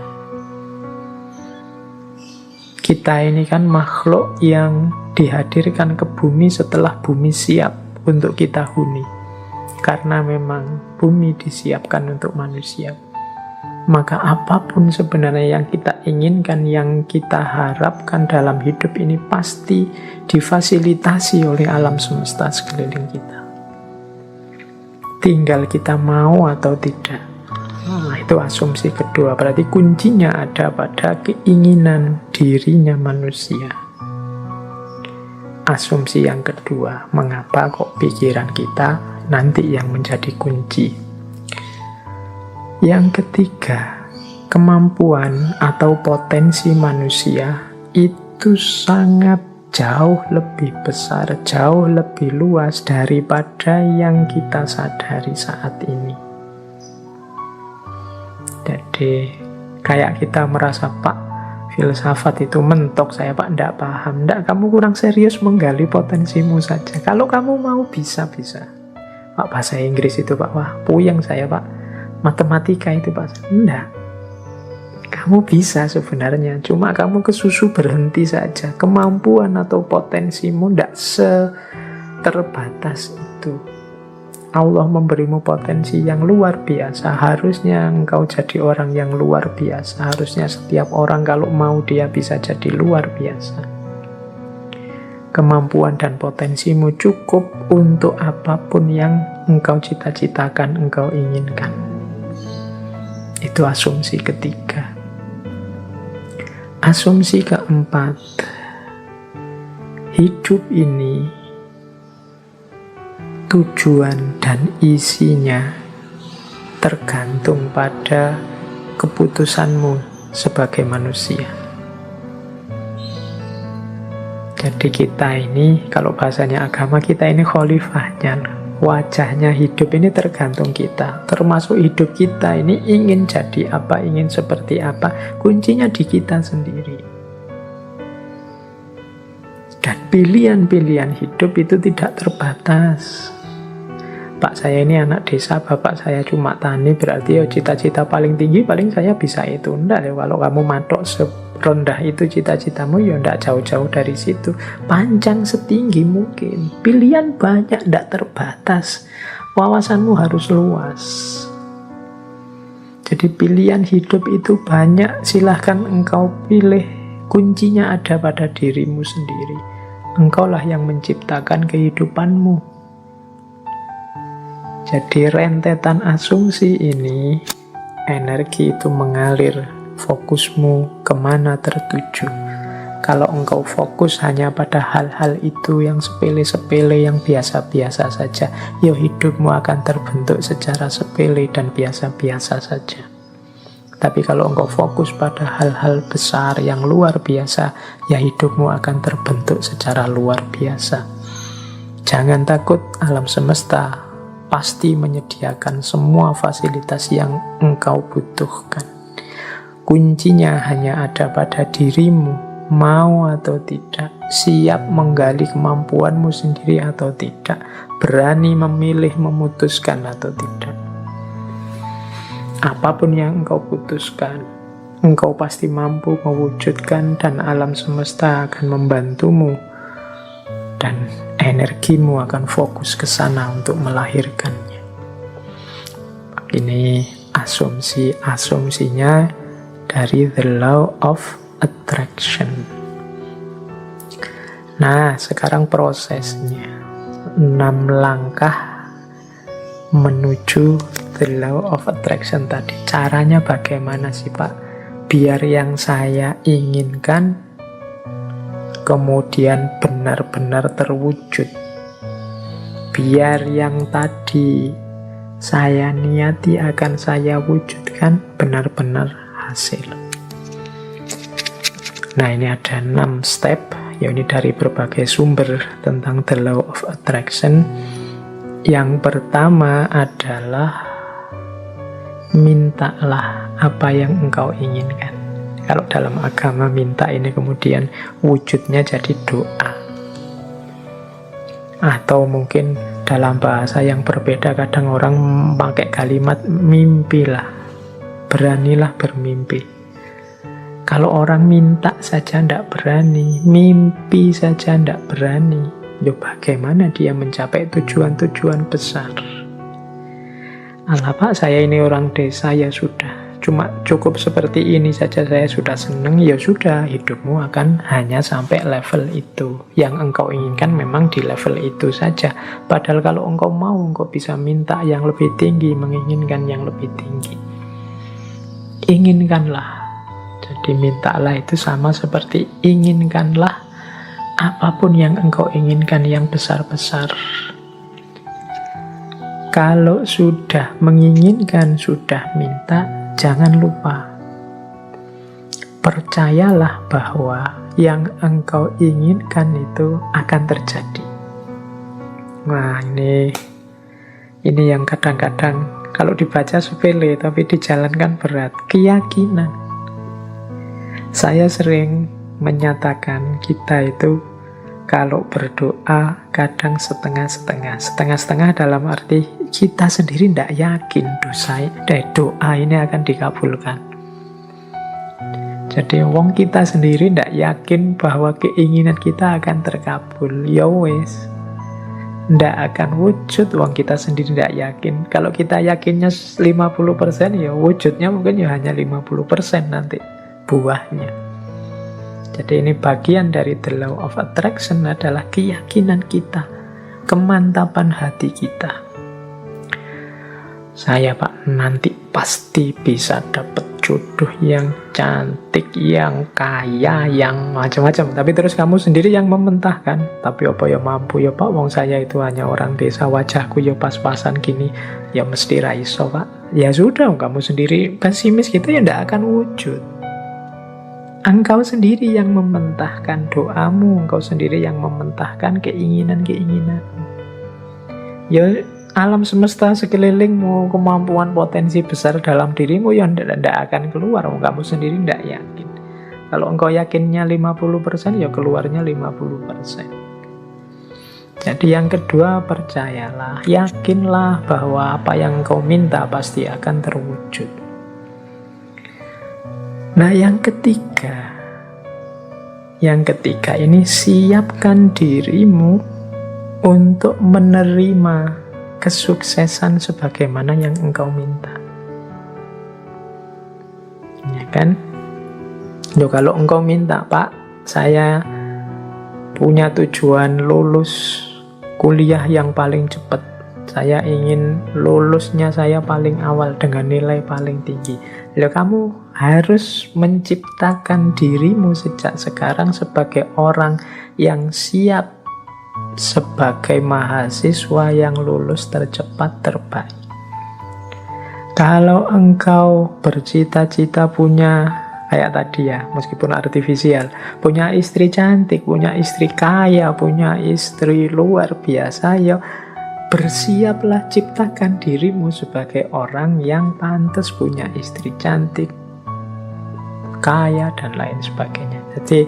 Kita ini kan makhluk yang dihadirkan ke bumi setelah bumi siap untuk kita huni. Karena memang bumi disiapkan untuk manusia. Maka apapun sebenarnya yang kita inginkan, yang kita harapkan dalam hidup ini pasti difasilitasi oleh alam semesta sekeliling kita. Tinggal kita mau atau tidak. Nah, itu asumsi kedua. Berarti kuncinya ada pada keinginan dirinya manusia. Asumsi yang kedua, mengapa kok pikiran kita nanti yang menjadi kunci. Yang ketiga, kemampuan atau potensi manusia itu sangat jauh lebih besar, jauh lebih luas daripada yang kita sadari saat ini. Jadi kayak kita merasa, Pak, filsafat itu mentok, saya Pak ndak paham. Ndak, kamu kurang serius menggali potensimu saja. Kalau kamu mau bisa-bisa. Pak, bahasa Inggris itu Pak, wah puyeng saya Pak. Matematika itu Pak, enggak. Kamu bisa sebenarnya, cuma kamu kesusu berhenti saja. Kemampuan atau potensimu enggak seterbatas itu. Allah memberimu potensi yang luar biasa. Harusnya engkau jadi orang yang luar biasa. Harusnya setiap orang kalau mau dia bisa jadi luar biasa. Kemampuan dan potensimu cukup untuk apapun yang engkau cita-citakan, engkau inginkan. Itu asumsi ketiga. Asumsi keempat, hidup ini tujuan dan isinya tergantung pada keputusanmu sebagai manusia. Jadi kita ini, kalau bahasanya agama, kita ini khalifahnya. Wajahnya hidup ini tergantung kita. Termasuk hidup kita ini ingin jadi apa, ingin seperti apa. Kuncinya di kita sendiri. Dan pilihan-pilihan hidup itu tidak terbatas. Pak, saya ini anak desa, bapak saya cuma tani, berarti ya cita-cita paling tinggi paling saya bisa itu. Enggak ya, kalau kamu matok serendah itu cita-citamu, ya enggak jauh-jauh dari situ. Panjang setinggi mungkin. Pilihan banyak, enggak terbatas. Wawasanmu harus luas. Jadi pilihan hidup itu banyak, silahkan engkau pilih. Kuncinya ada pada dirimu sendiri. Engkaulah yang menciptakan kehidupanmu. Jadi rentetan asumsi ini energi itu mengalir, fokusmu kemana tertuju. Kalau engkau fokus hanya pada hal-hal itu yang sepele-sepele, yang biasa-biasa saja, ya hidupmu akan terbentuk secara sepele dan biasa-biasa saja. Tapi kalau engkau fokus pada hal-hal besar yang luar biasa, ya hidupmu akan terbentuk secara luar biasa. Jangan takut, alam semesta pasti menyediakan semua fasilitas yang engkau butuhkan. Kuncinya hanya ada pada dirimu. Mau atau tidak, siap menggali kemampuanmu sendiri atau tidak, berani memilih, memutuskan atau tidak. Apapun yang engkau putuskan, engkau pasti mampu mewujudkan dan alam semesta akan membantumu dan energimu akan fokus ke sana untuk melahirkannya. Ini asumsinya dari The Law of Attraction. Nah, sekarang prosesnya 6 langkah menuju The Law of Attraction tadi. Caranya bagaimana sih Pak? Biar yang saya inginkan kemudian benar-benar terwujud. Biar yang tadi saya niati akan saya wujudkan benar-benar hasil. Nah, ini ada 6 step, ya ini dari berbagai sumber tentang The Law of Attraction. Yang pertama adalah mintalah apa yang engkau inginkan. Kalau dalam agama minta ini kemudian wujudnya jadi doa. Atau mungkin dalam bahasa yang berbeda, kadang orang pakai kalimat mimpilah, beranilah bermimpi. Kalau orang minta saja tidak berani, mimpi saja tidak berani, ya bagaimana dia mencapai tujuan-tujuan besar? Alah Pak, saya ini orang desa, ya sudah, cuma cukup seperti ini saja saya sudah senang, ya sudah, hidupmu akan hanya sampai level itu. Yang engkau inginkan memang di level itu saja. Padahal kalau engkau mau, engkau bisa minta yang lebih tinggi, menginginkan yang lebih tinggi. Inginkanlah. Jadi mintalah itu sama seperti inginkanlah apapun yang engkau inginkan yang besar-besar. Kalau sudah menginginkan, sudah minta, jangan lupa. Percayalah bahwa yang engkau inginkan itu akan terjadi. Nah, ini yang kadang-kadang kalau dibaca sepele tapi dijalankan berat. Keyakinan. Saya sering menyatakan kita itu kalau berdoa kadang setengah-setengah. Setengah-setengah dalam arti kita sendiri tidak yakin doa ini akan dikabulkan. Jadi wong kita sendiri tidak yakin bahwa keinginan kita akan terkabul. Ya wes, tidak akan wujud wong kita sendiri tidak yakin. Kalau kita yakinnya 50%, ya wujudnya mungkin ya hanya 50% nanti buahnya. Jadi ini bagian dari The Law of Attraction adalah keyakinan kita, kemantapan hati kita. Saya Pak nanti pasti bisa dapat jodoh yang cantik, yang kaya, yang macam-macam. Tapi terus kamu sendiri yang mementahkan. Tapi apa ya mampu ya Pak, wong saya itu hanya orang desa, wajahku ya pas-pasan gini, ya mesti raiso Pak. Ya sudah, kamu sendiri pesimis gitu ya tidak akan wujud. Engkau sendiri yang mementahkan doamu, engkau sendiri yang mementahkan keinginan-keinginanmu. Ya alam semesta sekelilingmu, kemampuan potensi besar dalam dirimu yang tidak akan keluar, kamu sendiri tidak yakin. Kalau engkau yakinnya 50%, ya keluarnya 50%. Jadi yang kedua, percayalah, yakinlah bahwa apa yang engkau minta pasti akan terwujud. Nah, yang ketiga ini siapkan dirimu untuk menerima kesuksesan sebagaimana yang engkau minta. Ya kan? Loh, kalau engkau minta, Pak, saya punya tujuan lulus kuliah yang paling cepat. Saya ingin lulusnya saya paling awal dengan nilai paling tinggi. Loh, kamu harus menciptakan dirimu sejak sekarang sebagai orang yang siap sebagai mahasiswa yang lulus tercepat terbaik. Kalau engkau bercita-cita punya, kayak tadi ya, meskipun artifisial, punya istri cantik, punya istri kaya, punya istri luar biasa, ya bersiaplah, ciptakan dirimu sebagai orang yang pantas punya istri cantik, kaya, dan lain sebagainya. Jadi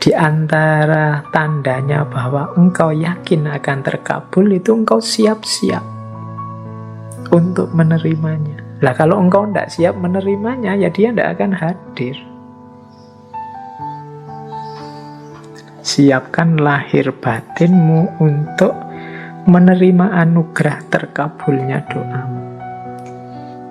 di antara tandanya bahwa engkau yakin akan terkabul itu engkau siap-siap untuk menerimanya. Lah kalau engkau tidak siap menerimanya, ya dia tidak akan hadir. Siapkan lahir batinmu untuk menerima anugerah terkabulnya doamu.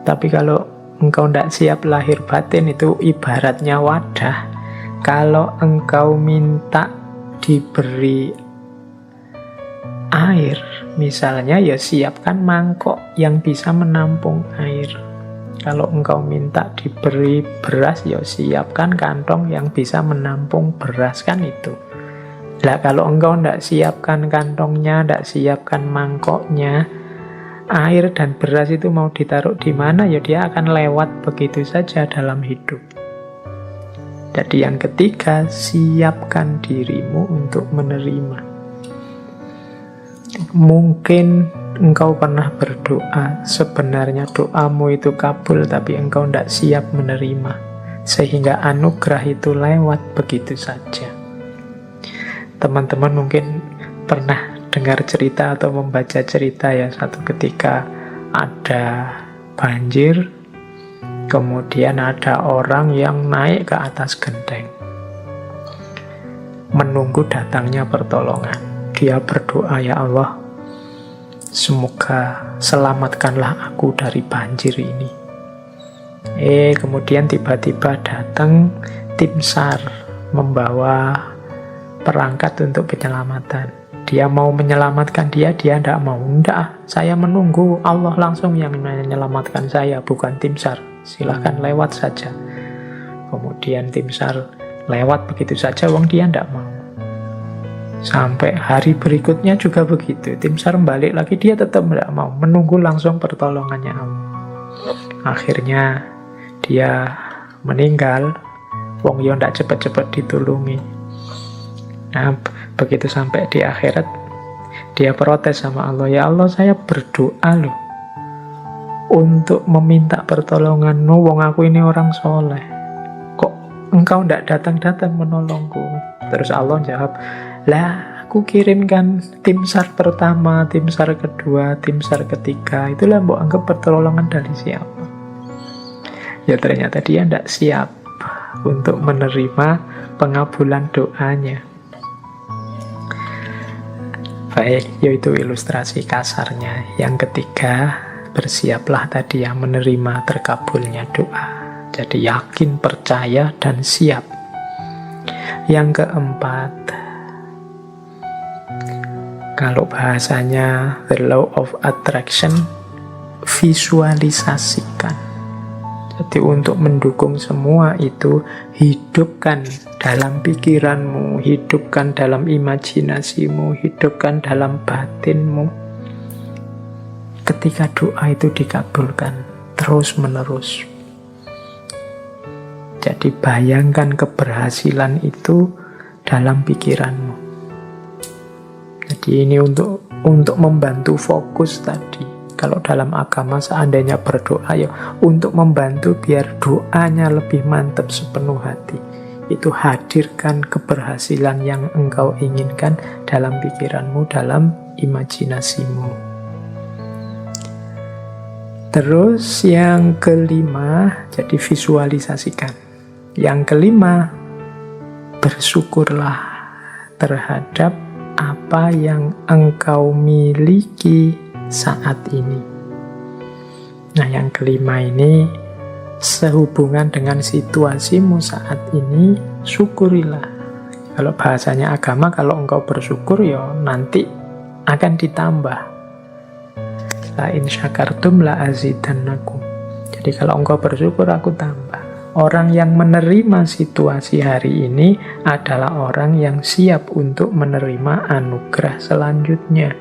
Tapi kalau engkau tidak siap lahir batin, itu ibaratnya wadah. Kalau engkau minta diberi air, misalnya, ya siapkan mangkok yang bisa menampung air. Kalau engkau minta diberi beras, ya siapkan kantong yang bisa menampung beras, kan itu. Lah kalau engkau tidak siapkan kantongnya, tidak siapkan mangkoknya, air dan beras itu mau ditaruh di mana, ya dia akan lewat begitu saja dalam hidup. Jadi yang ketiga, siapkan dirimu untuk menerima. Mungkin engkau pernah berdoa, sebenarnya doamu itu kabul, tapi engkau tidak siap menerima, sehingga anugerah itu lewat begitu saja. Teman-teman mungkin pernah dengar cerita atau membaca cerita ya, satu ketika ada banjir, kemudian ada orang yang naik ke atas genteng menunggu datangnya pertolongan. Dia berdoa, ya Allah, semoga selamatkanlah aku dari banjir ini. Kemudian tiba-tiba datang tim SAR membawa perangkat untuk penyelamatan. Dia mau menyelamatkan dia tidak mau. Tidak, saya menunggu Allah langsung yang menyelamatkan saya, bukan tim SAR. Silahkan lewat saja. Kemudian tim SAR lewat begitu saja, dia tidak mau. Sampai hari berikutnya juga begitu. Tim SAR balik lagi, dia tetap tidak mau. Menunggu langsung pertolongannya Allah. Akhirnya dia meninggal. Dia tidak cepat-cepat ditulungi. Nah, begitu sampai di akhirat, dia protes sama Allah, ya Allah, saya berdoa loh untuk meminta pertolongan-Mu, wong aku ini orang soleh, kok engkau tidak datang-datang menolongku? Terus Allah jawab, lah aku kirimkan tim SAR pertama, tim SAR kedua, tim SAR ketiga, itulah mbok anggap pertolongan dari siapa? Ya ternyata dia tidak siap untuk menerima pengabulan doanya. Baik, yaitu ilustrasi kasarnya. Yang ketiga, bersiaplah tadi ya menerima terkabulnya doa. Jadi yakin, percaya, dan siap. Yang keempat, kalau bahasanya the law of attraction, visualisasikan. Jadi untuk mendukung semua itu, hidupkan dalam pikiranmu, hidupkan dalam imajinasimu, hidupkan dalam batinmu. Ketika doa itu dikabulkan terus menerus. Jadi bayangkan keberhasilan itu dalam pikiranmu. Jadi ini untuk membantu fokus tadi. Kalau dalam agama seandainya berdoa, ya untuk membantu biar doanya lebih mantap sepenuh hati. Itu hadirkan keberhasilan yang engkau inginkan dalam pikiranmu, dalam imajinasimu. Terus yang kelima, jadi visualisasikan. Yang kelima, bersyukurlah terhadap apa yang engkau miliki saat ini. Nah, yang kelima ini sehubungan dengan situasimu saat ini, syukurilah. Kalau bahasanya agama, kalau engkau bersyukur, ya nanti akan ditambah. La in syakartum la azidannakum. Jadi kalau engkau bersyukur, aku tambah. Orang yang menerima situasi hari ini adalah orang yang siap untuk menerima anugerah selanjutnya.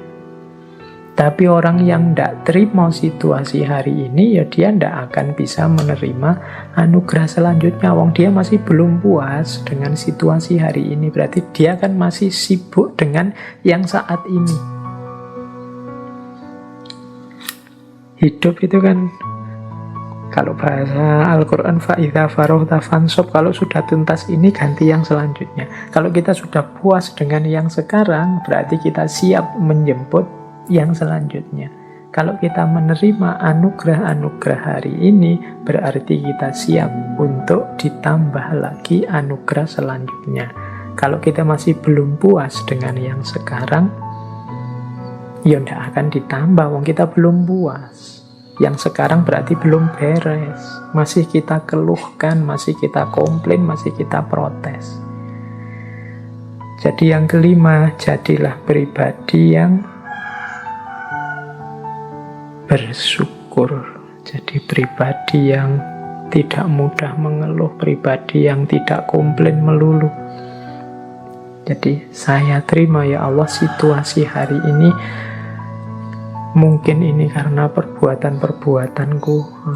Tapi orang yang tidak terima situasi hari ini, ya dia tidak akan bisa menerima anugerah selanjutnya. Wong dia masih belum puas dengan situasi hari ini. Berarti dia kan masih sibuk dengan yang saat ini. Hidup itu kan, kalau bahasa Al-Quran, fa'idha farohta fansob, kalau sudah tuntas ini ganti yang selanjutnya. Kalau kita sudah puas dengan yang sekarang, berarti kita siap menjemput yang selanjutnya. Kalau kita menerima anugerah-anugerah hari ini, berarti kita siap untuk ditambah lagi anugerah selanjutnya. Kalau kita masih belum puas dengan yang sekarang, ya tidak akan ditambah, wong kita belum puas. Yang sekarang berarti belum beres, masih kita keluhkan, masih kita komplain, masih kita protes. Jadi yang kelima, jadilah pribadi yang bersyukur. Jadi pribadi yang tidak mudah mengeluh, pribadi yang tidak komplain melulu. Jadi saya terima ya Allah situasi hari ini. Mungkin ini karena perbuatan-perbuatanku.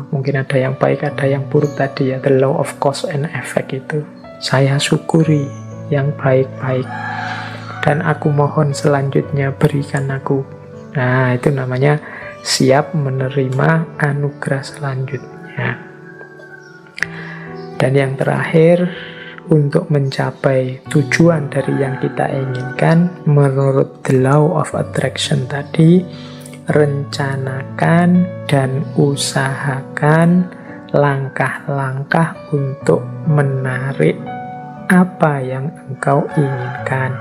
Mungkin ada yang baik, ada yang buruk tadi ya. The law of cause and effect itu. Saya syukuri yang baik-baik. Dan aku mohon selanjutnya berikan aku. Nah, itu namanya siap menerima anugerah selanjutnya. Dan yang terakhir, untuk mencapai tujuan dari yang kita inginkan, menurut the law of attraction tadi, rencanakan dan usahakan langkah-langkah untuk menarik apa yang engkau inginkan.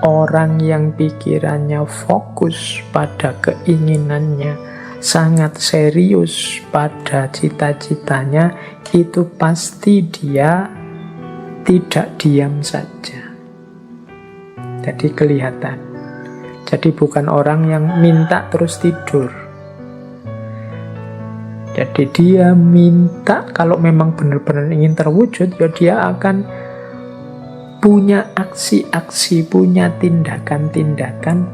Orang yang pikirannya fokus pada keinginannya, sangat serius pada cita-citanya, itu pasti dia tidak diam saja. Jadi kelihatan. Jadi bukan orang yang minta terus tidur. Jadi dia minta, kalau memang benar-benar ingin terwujud, ya dia akan punya aksi-aksi, punya tindakan-tindakan,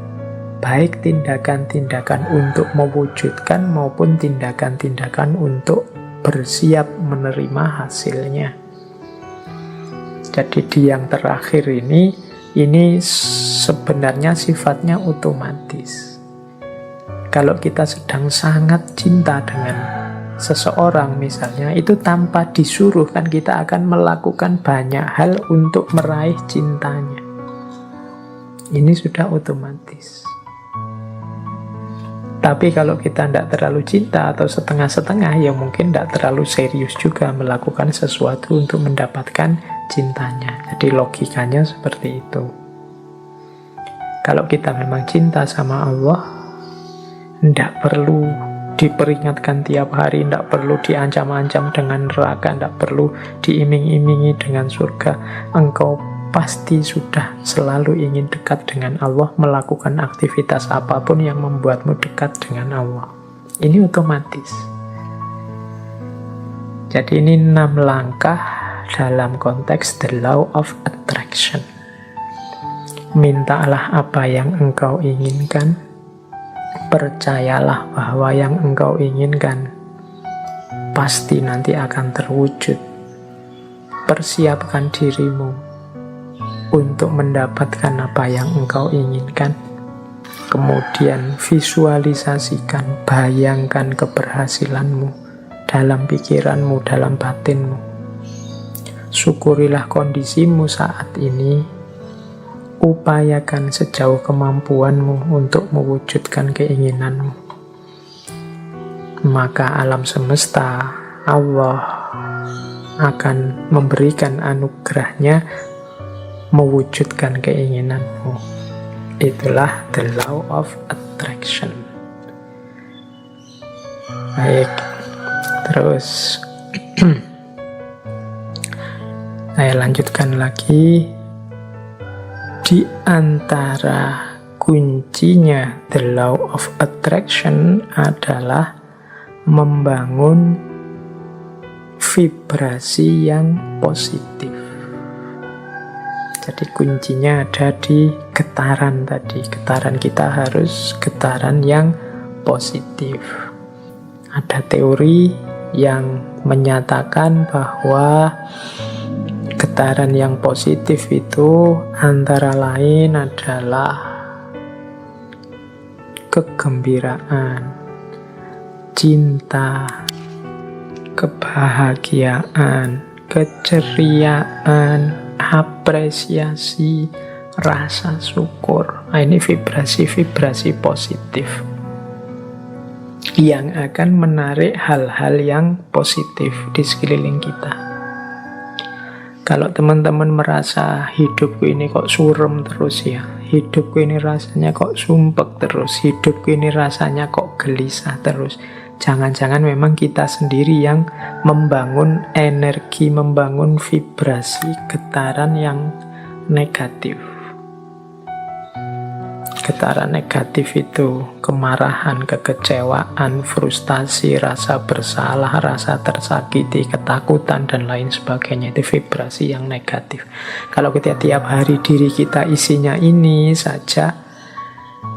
baik tindakan-tindakan untuk mewujudkan maupun tindakan-tindakan untuk bersiap menerima hasilnya. Jadi di yang terakhir ini sebenarnya sifatnya otomatis. Kalau kita sedang sangat cinta dengan seseorang misalnya, itu tanpa disuruh kan kita akan melakukan banyak hal untuk meraih cintanya. Ini sudah otomatis. Tapi kalau kita tidak terlalu cinta atau setengah-setengah, ya mungkin tidak terlalu serius juga melakukan sesuatu untuk mendapatkan cintanya. Jadi logikanya seperti itu. Kalau kita memang cinta sama Allah, tidak perlu diperingatkan tiap hari, tidak perlu diancam-ancam dengan neraka, tidak perlu diiming-imingi dengan surga. Engkau pasti sudah selalu ingin dekat dengan Allah, melakukan aktivitas apapun yang membuatmu dekat dengan Allah. Ini otomatis. Jadi ini 6 langkah dalam konteks the law of attraction. Mintalah apa yang engkau inginkan. Percayalah bahwa yang engkau inginkan pasti nanti akan terwujud. Persiapkan dirimu untuk mendapatkan apa yang engkau inginkan. Kemudian visualisasikan, bayangkan keberhasilanmu dalam pikiranmu, dalam batinmu. Syukurilah kondisimu saat ini. Upayakan sejauh kemampuanmu untuk mewujudkan keinginanmu. Maka alam semesta, Allah akan memberikan anugerahnya mewujudkan keinginanmu. Itulah the law of attraction. Baik, terus saya lanjutkan lagi. Di antara kuncinya the law of attraction adalah membangun vibrasi yang positif. Jadi kuncinya ada di getaran tadi. Getaran kita harus getaran yang positif. Ada teori yang menyatakan bahwa getaran yang positif itu antara lain adalah kegembiraan, cinta, kebahagiaan, keceriaan, apresiasi, rasa syukur. Nah, ini vibrasi-vibrasi positif yang akan menarik hal-hal yang positif di sekeliling kita. Kalau teman-teman merasa hidupku ini kok surem terus ya, hidupku ini rasanya kok sumpek terus, hidupku ini rasanya kok gelisah terus, jangan-jangan memang kita sendiri yang membangun energi, membangun vibrasi getaran yang negatif. Getaran negatif itu kemarahan, kekecewaan, frustasi, rasa bersalah, rasa tersakiti, ketakutan, dan lain sebagainya. Itu vibrasi yang negatif. Kalau kita tiap hari diri kita isinya ini saja,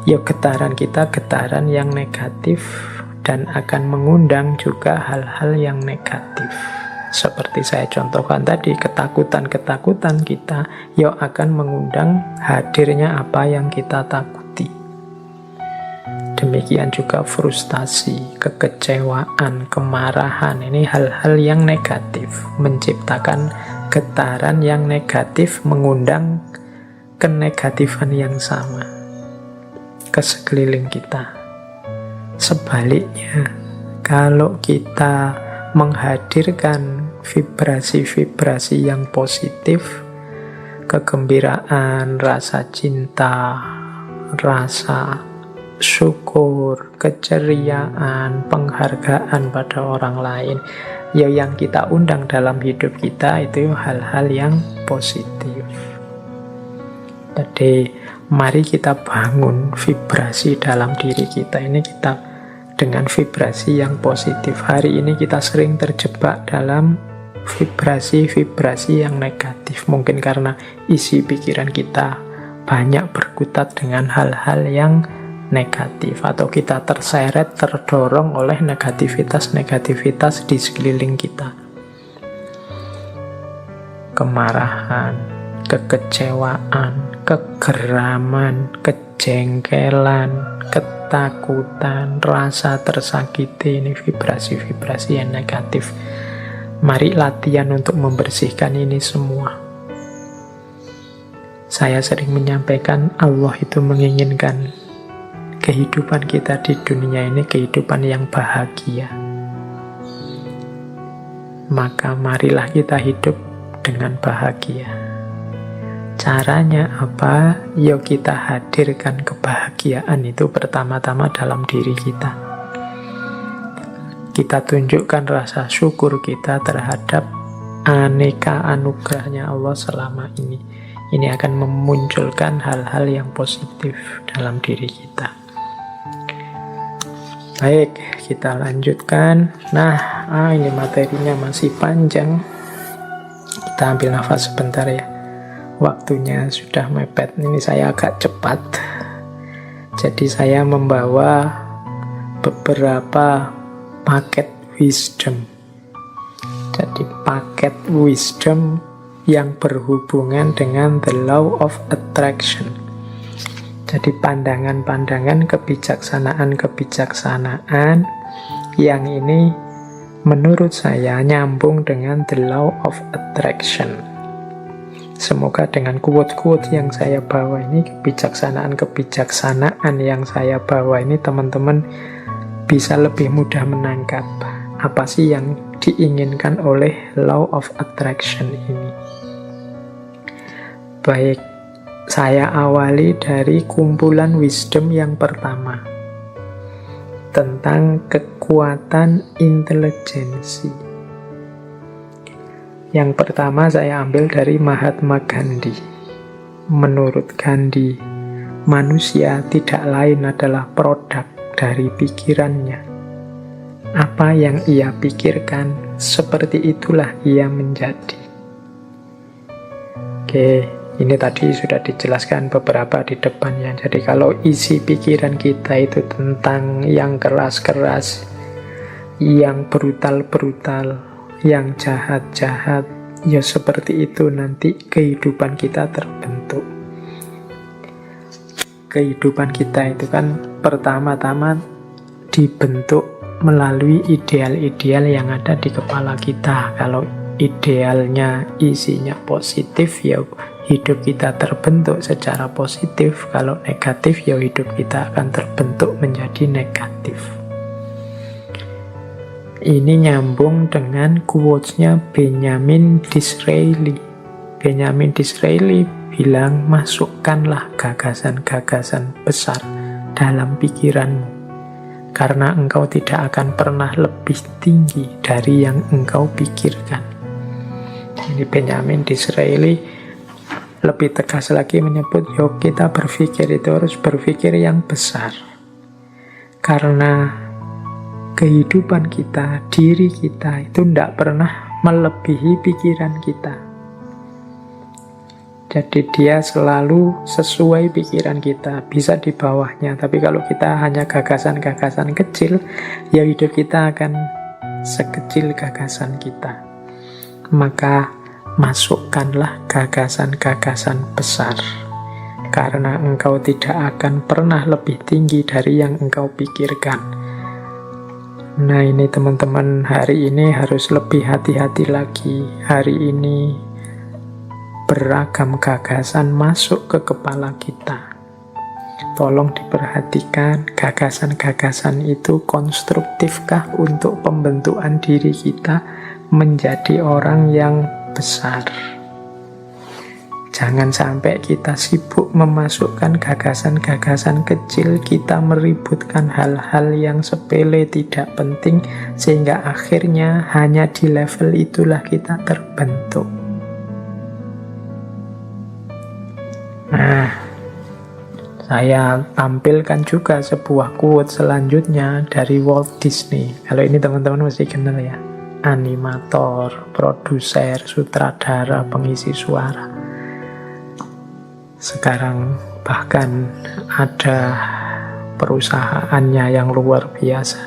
ya getaran kita getaran yang negatif dan akan mengundang juga hal-hal yang negatif. Seperti saya contohkan tadi, ketakutan-ketakutan kita ya akan mengundang hadirnya apa yang kita takuti. Demikian juga frustasi, kekecewaan, kemarahan, ini hal-hal yang negatif, menciptakan getaran yang negatif, mengundang kenegatifan yang sama ke sekeliling kita. Sebaliknya, kalau kita menghadirkan vibrasi-vibrasi yang positif, kegembiraan, rasa cinta, rasa syukur, keceriaan, penghargaan pada orang lain, ya yang kita undang dalam hidup kita itu hal-hal yang positif. Jadi mari kita bangun vibrasi dalam diri kita ini, kita dengan vibrasi yang positif. Hari ini kita sering terjebak dalam vibrasi-vibrasi yang negatif. Mungkin karena isi pikiran kita banyak berkutat dengan hal-hal yang negatif, atau kita terseret, terdorong oleh negativitas-negativitas di sekeliling kita. Kemarahan, kekecewaan, kegeraman, kejengkelan, ketakutan, rasa tersakiti, ini vibrasi-vibrasi yang negatif. Mari latihan untuk membersihkan ini semua. Saya sering menyampaikan Allah itu menginginkan kehidupan kita di dunia ini kehidupan yang bahagia. Maka marilah kita hidup dengan bahagia. Caranya apa? Yuk kita hadirkan kebahagiaan itu pertama-tama dalam diri kita. Kita tunjukkan rasa syukur kita terhadap aneka anugerahnya Allah selama ini. Ini akan memunculkan hal-hal yang positif dalam diri kita. Baik, kita lanjutkan. Nah, ini materinya masih panjang. Kita ambil nafas sebentar ya. Waktunya sudah mepet. Ini saya agak cepat. Jadi saya membawa beberapa paket wisdom. Jadi paket wisdom yang berhubungan dengan the law of attraction. Jadi pandangan-pandangan kebijaksanaan-kebijaksanaan yang ini menurut saya nyambung dengan the law of attraction. Semoga dengan quote-quote yang saya bawa ini, kebijaksanaan-kebijaksanaan yang saya bawa ini, teman-teman bisa lebih mudah menangkap apa sih yang diinginkan oleh law of attraction ini. Baik, saya awali dari kumpulan wisdom yang pertama tentang kekuatan intelijensi. Yang pertama saya ambil dari Mahatma Gandhi. Menurut Gandhi, Manusia tidak lain adalah produk dari pikirannya. Apa yang ia pikirkan, seperti itulah ia menjadi. Oke, ini tadi sudah dijelaskan beberapa di depannya. Jadi kalau isi pikiran kita itu tentang yang keras-keras, yang brutal-brutal, yang jahat-jahat, ya seperti itu nanti kehidupan kita terbentuk. Kehidupan kita itu kan pertama-tama dibentuk melalui ideal-ideal yang ada di kepala kita. Kalau idealnya isinya positif, ya hidup kita terbentuk secara positif. Kalau negatif, ya hidup kita akan terbentuk menjadi negatif. Ini nyambung dengan quotes-nya Benjamin Disraeli. Benjamin Disraeli bilang, masukkanlah gagasan-gagasan besar dalam pikiranmu, karena engkau tidak akan pernah lebih tinggi dari yang engkau pikirkan. Ini Benjamin Disraeli lebih tegas lagi menyebut, yuk kita berpikir itu harus berpikir yang besar. Karena kehidupan kita, diri kita itu tidak pernah melebihi pikiran kita. Jadi dia selalu sesuai pikiran kita, bisa di bawahnya. Tapi kalau kita hanya gagasan-gagasan kecil, ya hidup kita akan sekecil gagasan kita. Maka masukkanlah gagasan-gagasan besar, karena engkau tidak akan pernah lebih tinggi dari yang engkau pikirkan. Nah ini teman-teman, hari ini harus lebih hati-hati lagi. Hari ini beragam gagasan masuk ke kepala kita. Tolong diperhatikan, gagasan-gagasan itu konstruktifkah untuk pembentukan diri kita menjadi orang yang besar. Jangan sampai kita sibuk memasukkan gagasan-gagasan kecil, kita meributkan hal-hal yang sepele tidak penting, sehingga akhirnya hanya di level itulah kita terbentuk. Nah, saya tampilkan juga sebuah quote selanjutnya dari Walt Disney. Kalau ini teman-teman mesti kenal ya. Animator, produser, sutradara, pengisi suara. Sekarang bahkan ada perusahaannya yang luar biasa.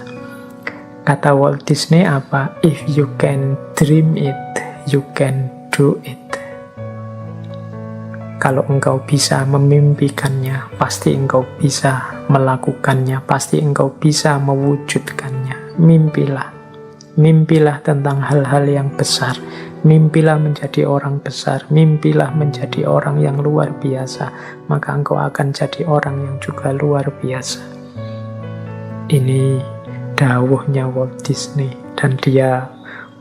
Kata Walt Disney apa? If you can dream it, you can do it. Kalau engkau bisa memimpikannya, pasti engkau bisa melakukannya, pasti engkau bisa mewujudkannya. Mimpilah. Mimpilah tentang hal-hal yang besar. Mimpilah menjadi orang besar. Mimpilah menjadi orang yang luar biasa. Maka engkau akan jadi orang yang juga luar biasa. Ini dawuhnya Walt Disney. Dan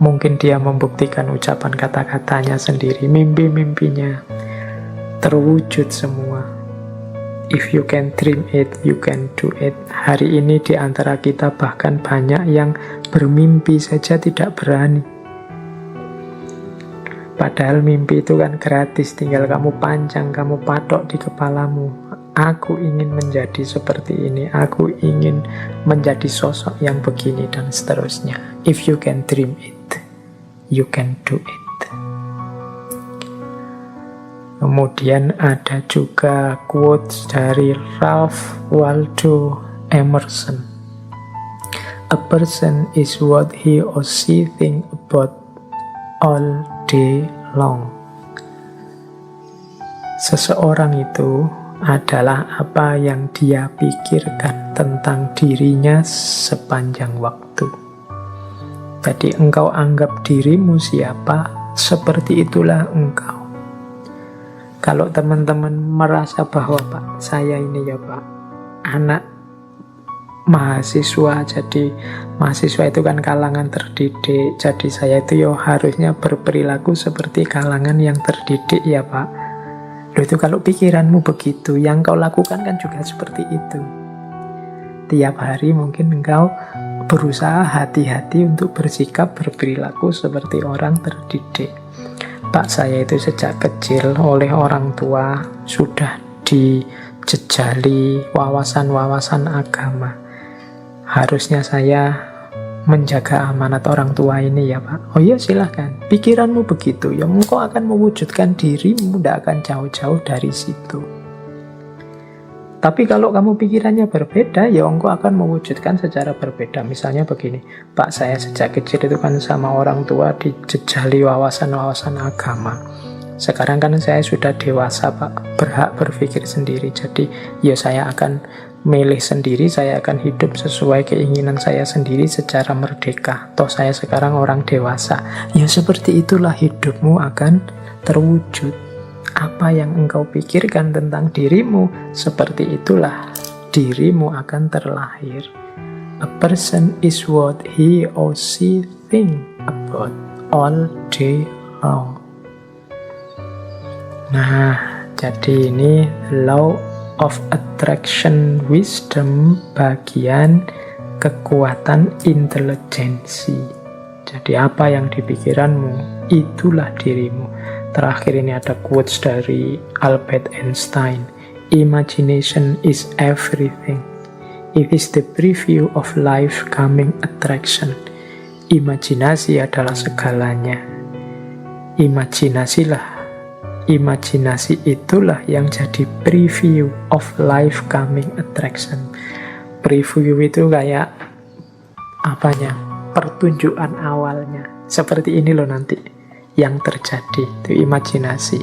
mungkin dia membuktikan ucapan kata-katanya sendiri. Mimpi-mimpinya terwujud semua. If you can dream it, you can do it. Hari ini di antara kita bahkan banyak yang bermimpi saja tidak berani. Padahal mimpi itu kan gratis, tinggal kamu pancang, kamu patok di kepalamu. Aku ingin menjadi seperti ini, aku ingin menjadi sosok yang begini, dan seterusnya. If you can dream it, you can do it. Kemudian ada juga quotes dari Ralph Waldo Emerson. A person is what he or she think about all day long. Seseorang itu adalah apa yang dia pikirkan tentang dirinya sepanjang waktu. Jadi engkau anggap dirimu siapa, seperti itulah engkau. Kalau teman-teman merasa bahwa Pak, saya ini ya Pak, anak mahasiswa, jadi mahasiswa itu kan kalangan terdidik, jadi saya itu ya harusnya berperilaku seperti kalangan yang terdidik ya Pak. Loh, itu kalau pikiranmu begitu, yang kau lakukan kan juga seperti itu. Tiap hari mungkin engkau berusaha hati-hati untuk bersikap, berperilaku seperti orang terdidik. Pak, saya itu sejak kecil oleh orang tua sudah dijejali wawasan-wawasan agama. Harusnya saya menjaga amanat orang tua ini ya Pak. Oh iya silahkan, pikiranmu begitu, ya engkau akan mewujudkan dirimu, tidak akan jauh-jauh dari situ. Tapi kalau kamu pikirannya berbeda, ya engkau akan mewujudkan secara berbeda. Misalnya begini, Pak, saya sejak kecil itu kan sama orang tua dijejali wawasan-wawasan agama. Sekarang kan saya sudah dewasa Pak, berhak berpikir sendiri. Jadi ya saya akan milih sendiri, saya akan hidup sesuai keinginan saya sendiri secara merdeka. Toh saya sekarang orang dewasa. Ya seperti itulah hidupmu akan terwujud. Apa yang engkau pikirkan tentang dirimu, seperti itulah dirimu akan terlahir. A person is what he or she think about all day long. Nah, jadi ini law of attraction wisdom bagian kekuatan intelijensi. Jadi apa yang dipikiranmu, itulah dirimu. Terakhir ini ada quotes dari Albert Einstein. Imagination is everything. It is the preview of life coming attraction. Imajinasi adalah segalanya. Imajinasi itulah yang jadi preview of life coming attraction. Preview itu kayak apanya? Pertunjukan awalnya. Seperti ini loh nanti yang terjadi, itu imajinasi.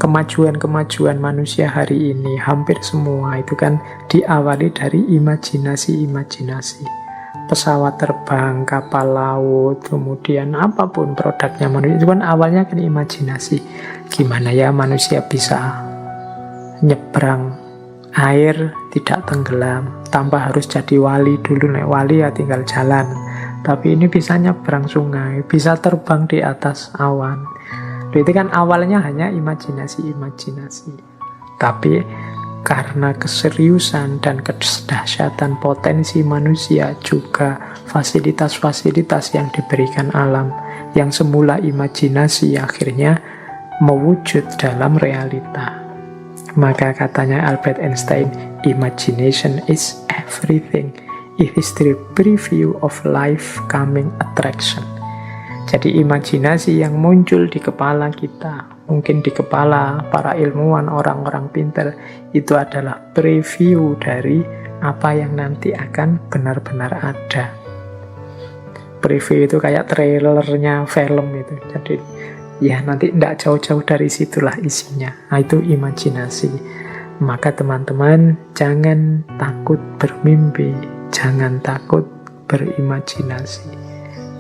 Kemajuan-kemajuan manusia hari ini hampir semua itu kan diawali dari imajinasi. Pesawat terbang, kapal laut, kemudian apapun produknya manusia itu kan awalnya kan imajinasi. Gimana ya manusia bisa nyebrang air tidak tenggelam tanpa harus jadi wali dulu. Nek wali ya tinggal jalan, tapi ini bisa nyebrang sungai, bisa terbang di atas awan. Itu kan awalnya hanya imajinasi. Tapi karena keseriusan dan kedahsyatan potensi manusia, juga fasilitas-fasilitas yang diberikan alam, yang semula imajinasi akhirnya mewujud dalam realita. Maka katanya Albert Einstein, imagination is everything. It is the preview of life coming attraction. Jadi imajinasi yang muncul di kepala kita, mungkin di kepala para ilmuwan, orang-orang pintar, itu adalah preview dari apa yang nanti akan benar-benar ada. Preview itu kayak trailernya film itu. Jadi ya nanti tidak jauh-jauh dari situlah isinya. Nah itu imajinasi. Maka teman-teman jangan takut bermimpi, jangan takut berimajinasi.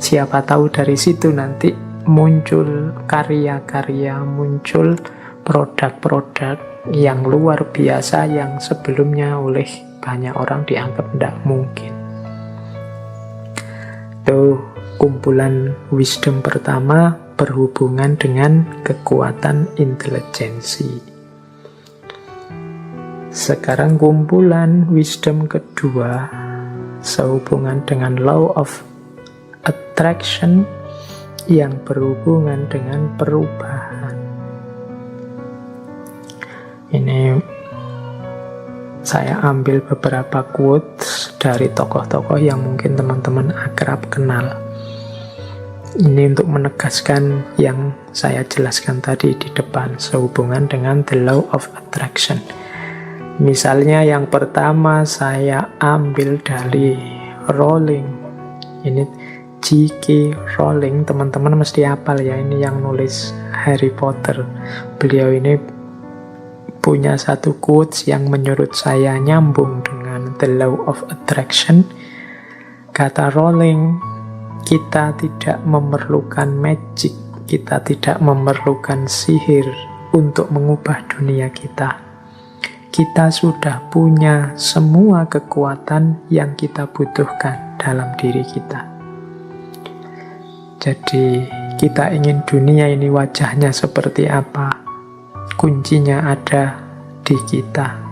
Siapa tahu dari situ nanti muncul karya-karya, muncul produk-produk yang luar biasa yang sebelumnya oleh banyak orang dianggap tidak mungkin. Itu kumpulan wisdom pertama berhubungan dengan kekuatan intelijensi. Sekarang kumpulan wisdom kedua sehubungan dengan law of attraction yang berhubungan dengan perubahan. Ini saya ambil beberapa quotes dari tokoh-tokoh yang mungkin teman-teman akrab kenal. Ini untuk menegaskan yang saya jelaskan tadi di depan sehubungan dengan the law of attraction. Misalnya yang pertama saya ambil dari Rowling. Ini J.K. Rowling, teman-teman mesti hafal ya, ini yang nulis Harry Potter. Beliau ini punya satu quotes yang menurut saya nyambung dengan the law of attraction. Kata Rowling, kita tidak memerlukan magic, kita tidak memerlukan sihir untuk mengubah dunia kita. Kita sudah punya semua kekuatan yang kita butuhkan dalam diri kita. Jadi kita ingin dunia ini wajahnya seperti apa, kuncinya ada di kita.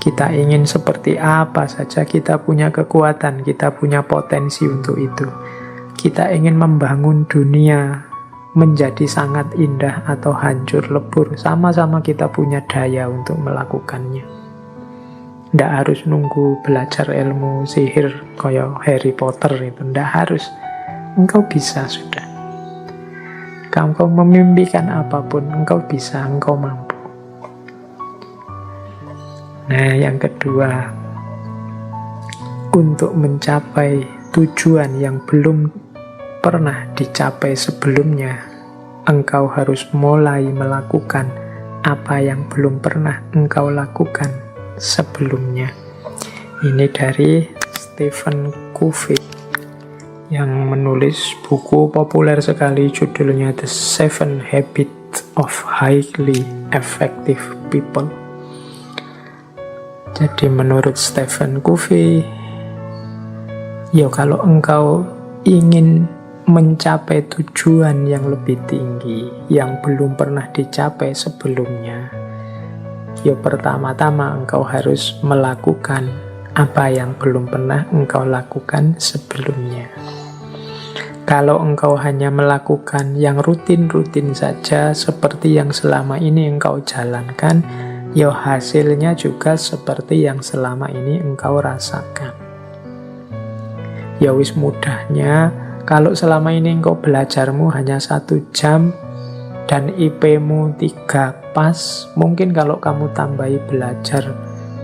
Kita ingin seperti apa saja, kita punya kekuatan, kita punya potensi untuk itu. Kita ingin membangun dunia menjadi sangat indah atau hancur lebur, sama-sama kita punya daya untuk melakukannya. Nggak harus nunggu belajar ilmu sihir kayak Harry Potter itu, nggak harus. Engkau bisa sudah. Engkau memimpikan apapun, engkau bisa, engkau mampu. Nah, yang kedua, untuk mencapai tujuan yang belum pernah dicapai sebelumnya, engkau harus mulai melakukan apa yang belum pernah engkau lakukan sebelumnya. Ini dari Stephen Covey yang menulis buku populer sekali, judulnya The 7 Habits of Highly Effective People. Jadi menurut Stephen Covey, ya kalau engkau ingin mencapai tujuan yang lebih tinggi yang belum pernah dicapai sebelumnya, ya pertama-tama engkau harus melakukan apa yang belum pernah engkau lakukan sebelumnya. Kalau engkau hanya melakukan yang rutin-rutin saja seperti yang selama ini engkau jalankan, ya hasilnya juga seperti yang selama ini engkau rasakan. Ya wis mudahnya, kalau selama ini engkau belajarmu hanya 1 jam dan IP-mu 3 pas, mungkin kalau kamu tambahi belajar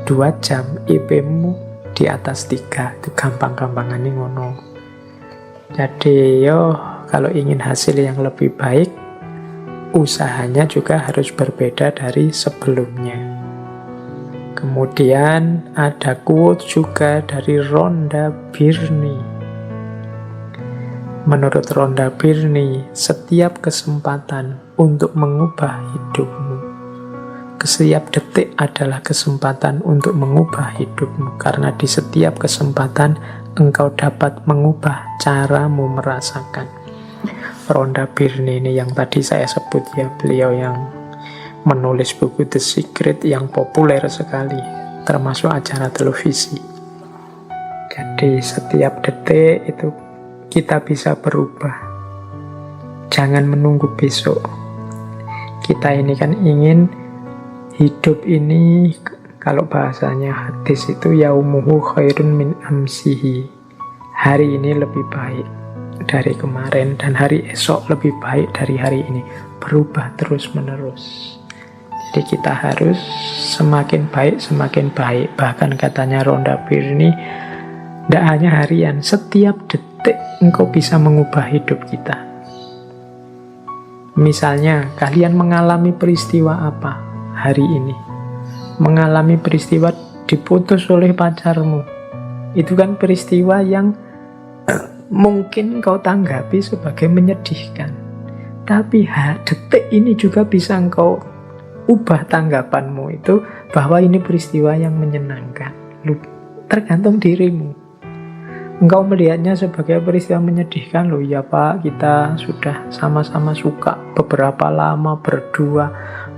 2 jam, IP-mu di atas 3. Itu gampang-gampangan ini ngono. Jadi yo, kalau ingin hasil yang lebih baik, usahanya juga harus berbeda dari sebelumnya. Kemudian ada quote juga dari Rhonda Byrne. Menurut Rhonda Byrne, setiap kesempatan untuk mengubah hidupmu, setiap detik adalah kesempatan untuk mengubah hidupmu, karena di setiap kesempatan engkau dapat mengubah caramu merasakan. Rhonda Byrne ini yang tadi saya sebut ya, beliau yang menulis buku The Secret yang populer sekali, termasuk acara televisi. Jadi setiap detik itu kita bisa berubah. Jangan menunggu besok. Kita ini kan ingin hidup ini, kalau bahasanya hadis itu yaumuhu khairun min amsihi. Hari ini lebih baik dari kemarin dan hari esok lebih baik dari hari ini. Berubah terus menerus. Jadi kita harus semakin baik. Bahkan katanya Rhonda Byrne, tidak hanya harian, setiap detik engkau bisa mengubah hidup kita. Misalnya kalian mengalami peristiwa apa hari ini? Mengalami peristiwa diputus oleh pacarmu. Itu kan peristiwa yang mungkin kau tanggapi sebagai menyedihkan. Tapi detik ini juga bisa engkau ubah tanggapanmu itu bahwa ini peristiwa yang menyenangkan. Tergantung dirimu. Engkau melihatnya sebagai peristiwa menyedihkan, loh ya Pak, kita sudah sama-sama suka beberapa lama berdua,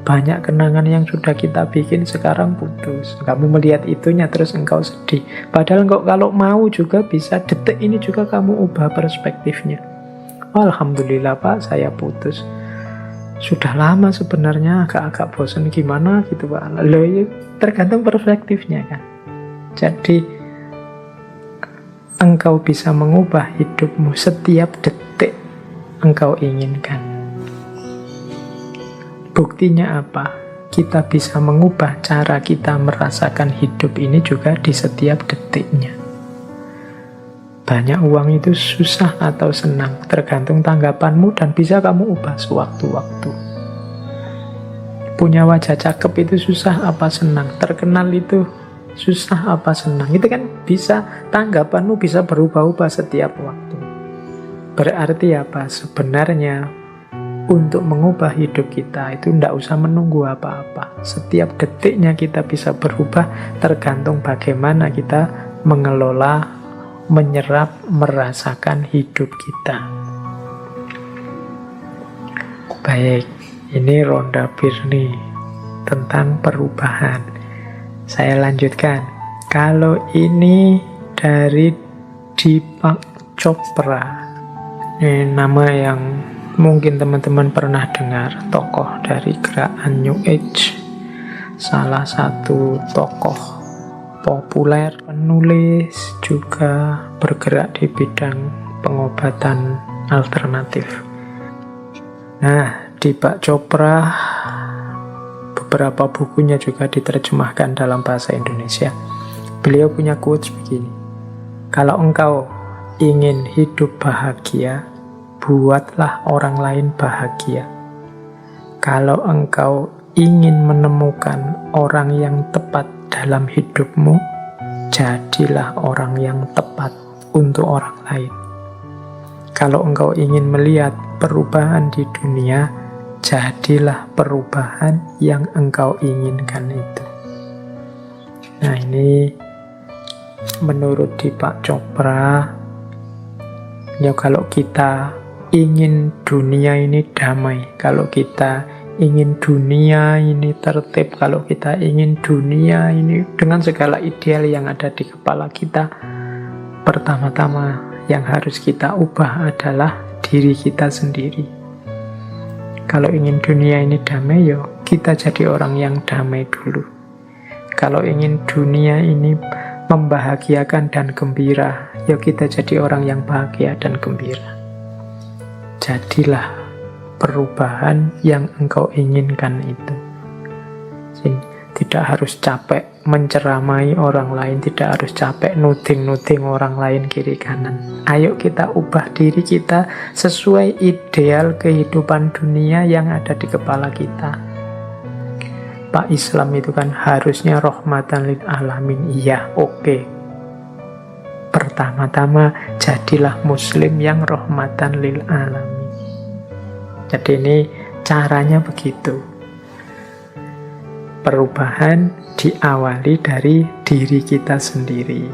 banyak kenangan yang sudah kita bikin, sekarang putus. Kamu melihat itunya terus engkau sedih. Padahal engkau kalau mau juga bisa detik ini juga kamu ubah perspektifnya. Oh, alhamdulillah Pak, saya putus. Sudah lama sebenarnya, agak-agak bosan gimana gitu Pak. Loh, ya, tergantung perspektifnya kan. Jadi engkau bisa mengubah hidupmu setiap detik engkau inginkan. Buktinya apa? Kita bisa mengubah cara kita merasakan hidup ini juga di setiap detiknya. Banyak uang itu susah atau senang, tergantung tanggapanmu dan bisa kamu ubah sewaktu-waktu. Punya wajah cakep itu susah apa senang, terkenal itu susah apa senang, itu kan bisa, tanggapanmu bisa berubah-ubah setiap waktu. Berarti apa? Sebenarnya untuk mengubah hidup kita itu tidak usah menunggu apa-apa. Setiap detiknya kita bisa berubah, tergantung bagaimana kita mengelola, menyerap, merasakan hidup kita. Baik, ini Rhonda Byrne tentang perubahan. Saya lanjutkan. Kalau ini dari Deepak Chopra, ini nama yang Mungkin teman-teman pernah dengar tokoh dari gerakan New Age, salah satu tokoh populer, penulis, juga bergerak di bidang pengobatan alternatif. Nah, Deepak Chopra, beberapa bukunya juga diterjemahkan dalam bahasa Indonesia. Beliau punya quotes begini: kalau engkau ingin hidup bahagia, buatlah orang lain bahagia. Kalau engkau ingin menemukan orang yang tepat dalam hidupmu, jadilah orang yang tepat untuk orang lain. Kalau engkau ingin melihat perubahan di dunia, jadilah perubahan yang engkau inginkan itu. Nah, ini menurut Deepak Chopra, ya kalau kita ingin dunia ini damai, kalau kita ingin dunia ini tertib, kalau kita ingin dunia ini dengan segala ideal yang ada di kepala kita, pertama-tama yang harus kita ubah adalah diri kita sendiri. Kalau ingin dunia ini damai, yo kita jadi orang yang damai dulu. Kalau ingin dunia ini membahagiakan dan gembira, yo kita jadi orang yang bahagia dan gembira. Jadilah perubahan yang engkau inginkan itu. Tidak harus capek menceramai orang lain, tidak harus capek nuding-nuding orang lain kiri kanan. Ayo kita ubah diri kita sesuai ideal kehidupan dunia yang ada di kepala kita. Pak, Islam itu kan harusnya rahmatan lil alamin. Iya, oke. Pertama-tama jadilah muslim yang rahmatan lil alamin. Jadi ini caranya begitu. Perubahan diawali dari diri kita sendiri.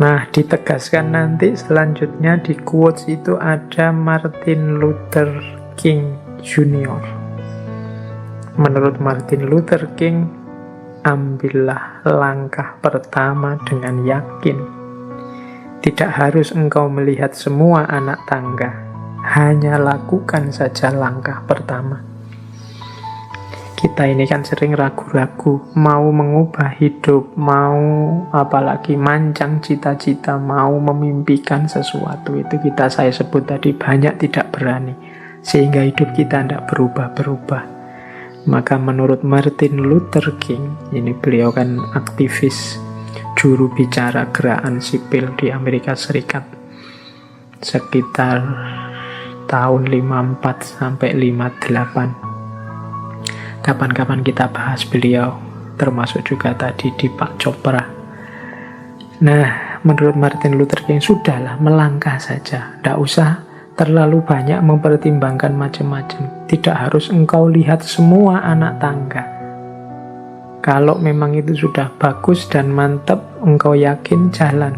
Nah, ditegaskan nanti selanjutnya di quotes itu ada Martin Luther King Jr. Menurut Martin Luther King, ambillah langkah pertama dengan yakin. Tidak harus engkau melihat semua anak tangga, hanya lakukan saja langkah pertama. Kita ini kan sering ragu-ragu, mau mengubah hidup, mau apalagi mancang cita-cita, mau memimpikan sesuatu. Itu saya sebut tadi banyak tidak berani, sehingga hidup kita tidak berubah-berubah. Maka menurut Martin Luther King, ini beliau kan aktivis, juru bicara gerakan sipil di Amerika Serikat, sekitar tahun 54 sampai 58. Kapan-kapan kita bahas beliau, termasuk juga tadi Deepak Chopra. Nah, menurut Martin Luther King, sudahlah melangkah saja, tidak usah terlalu banyak mempertimbangkan macam-macam. Tidak harus engkau lihat semua anak tangga. Kalau memang itu sudah bagus dan mantap, engkau yakin, jalan.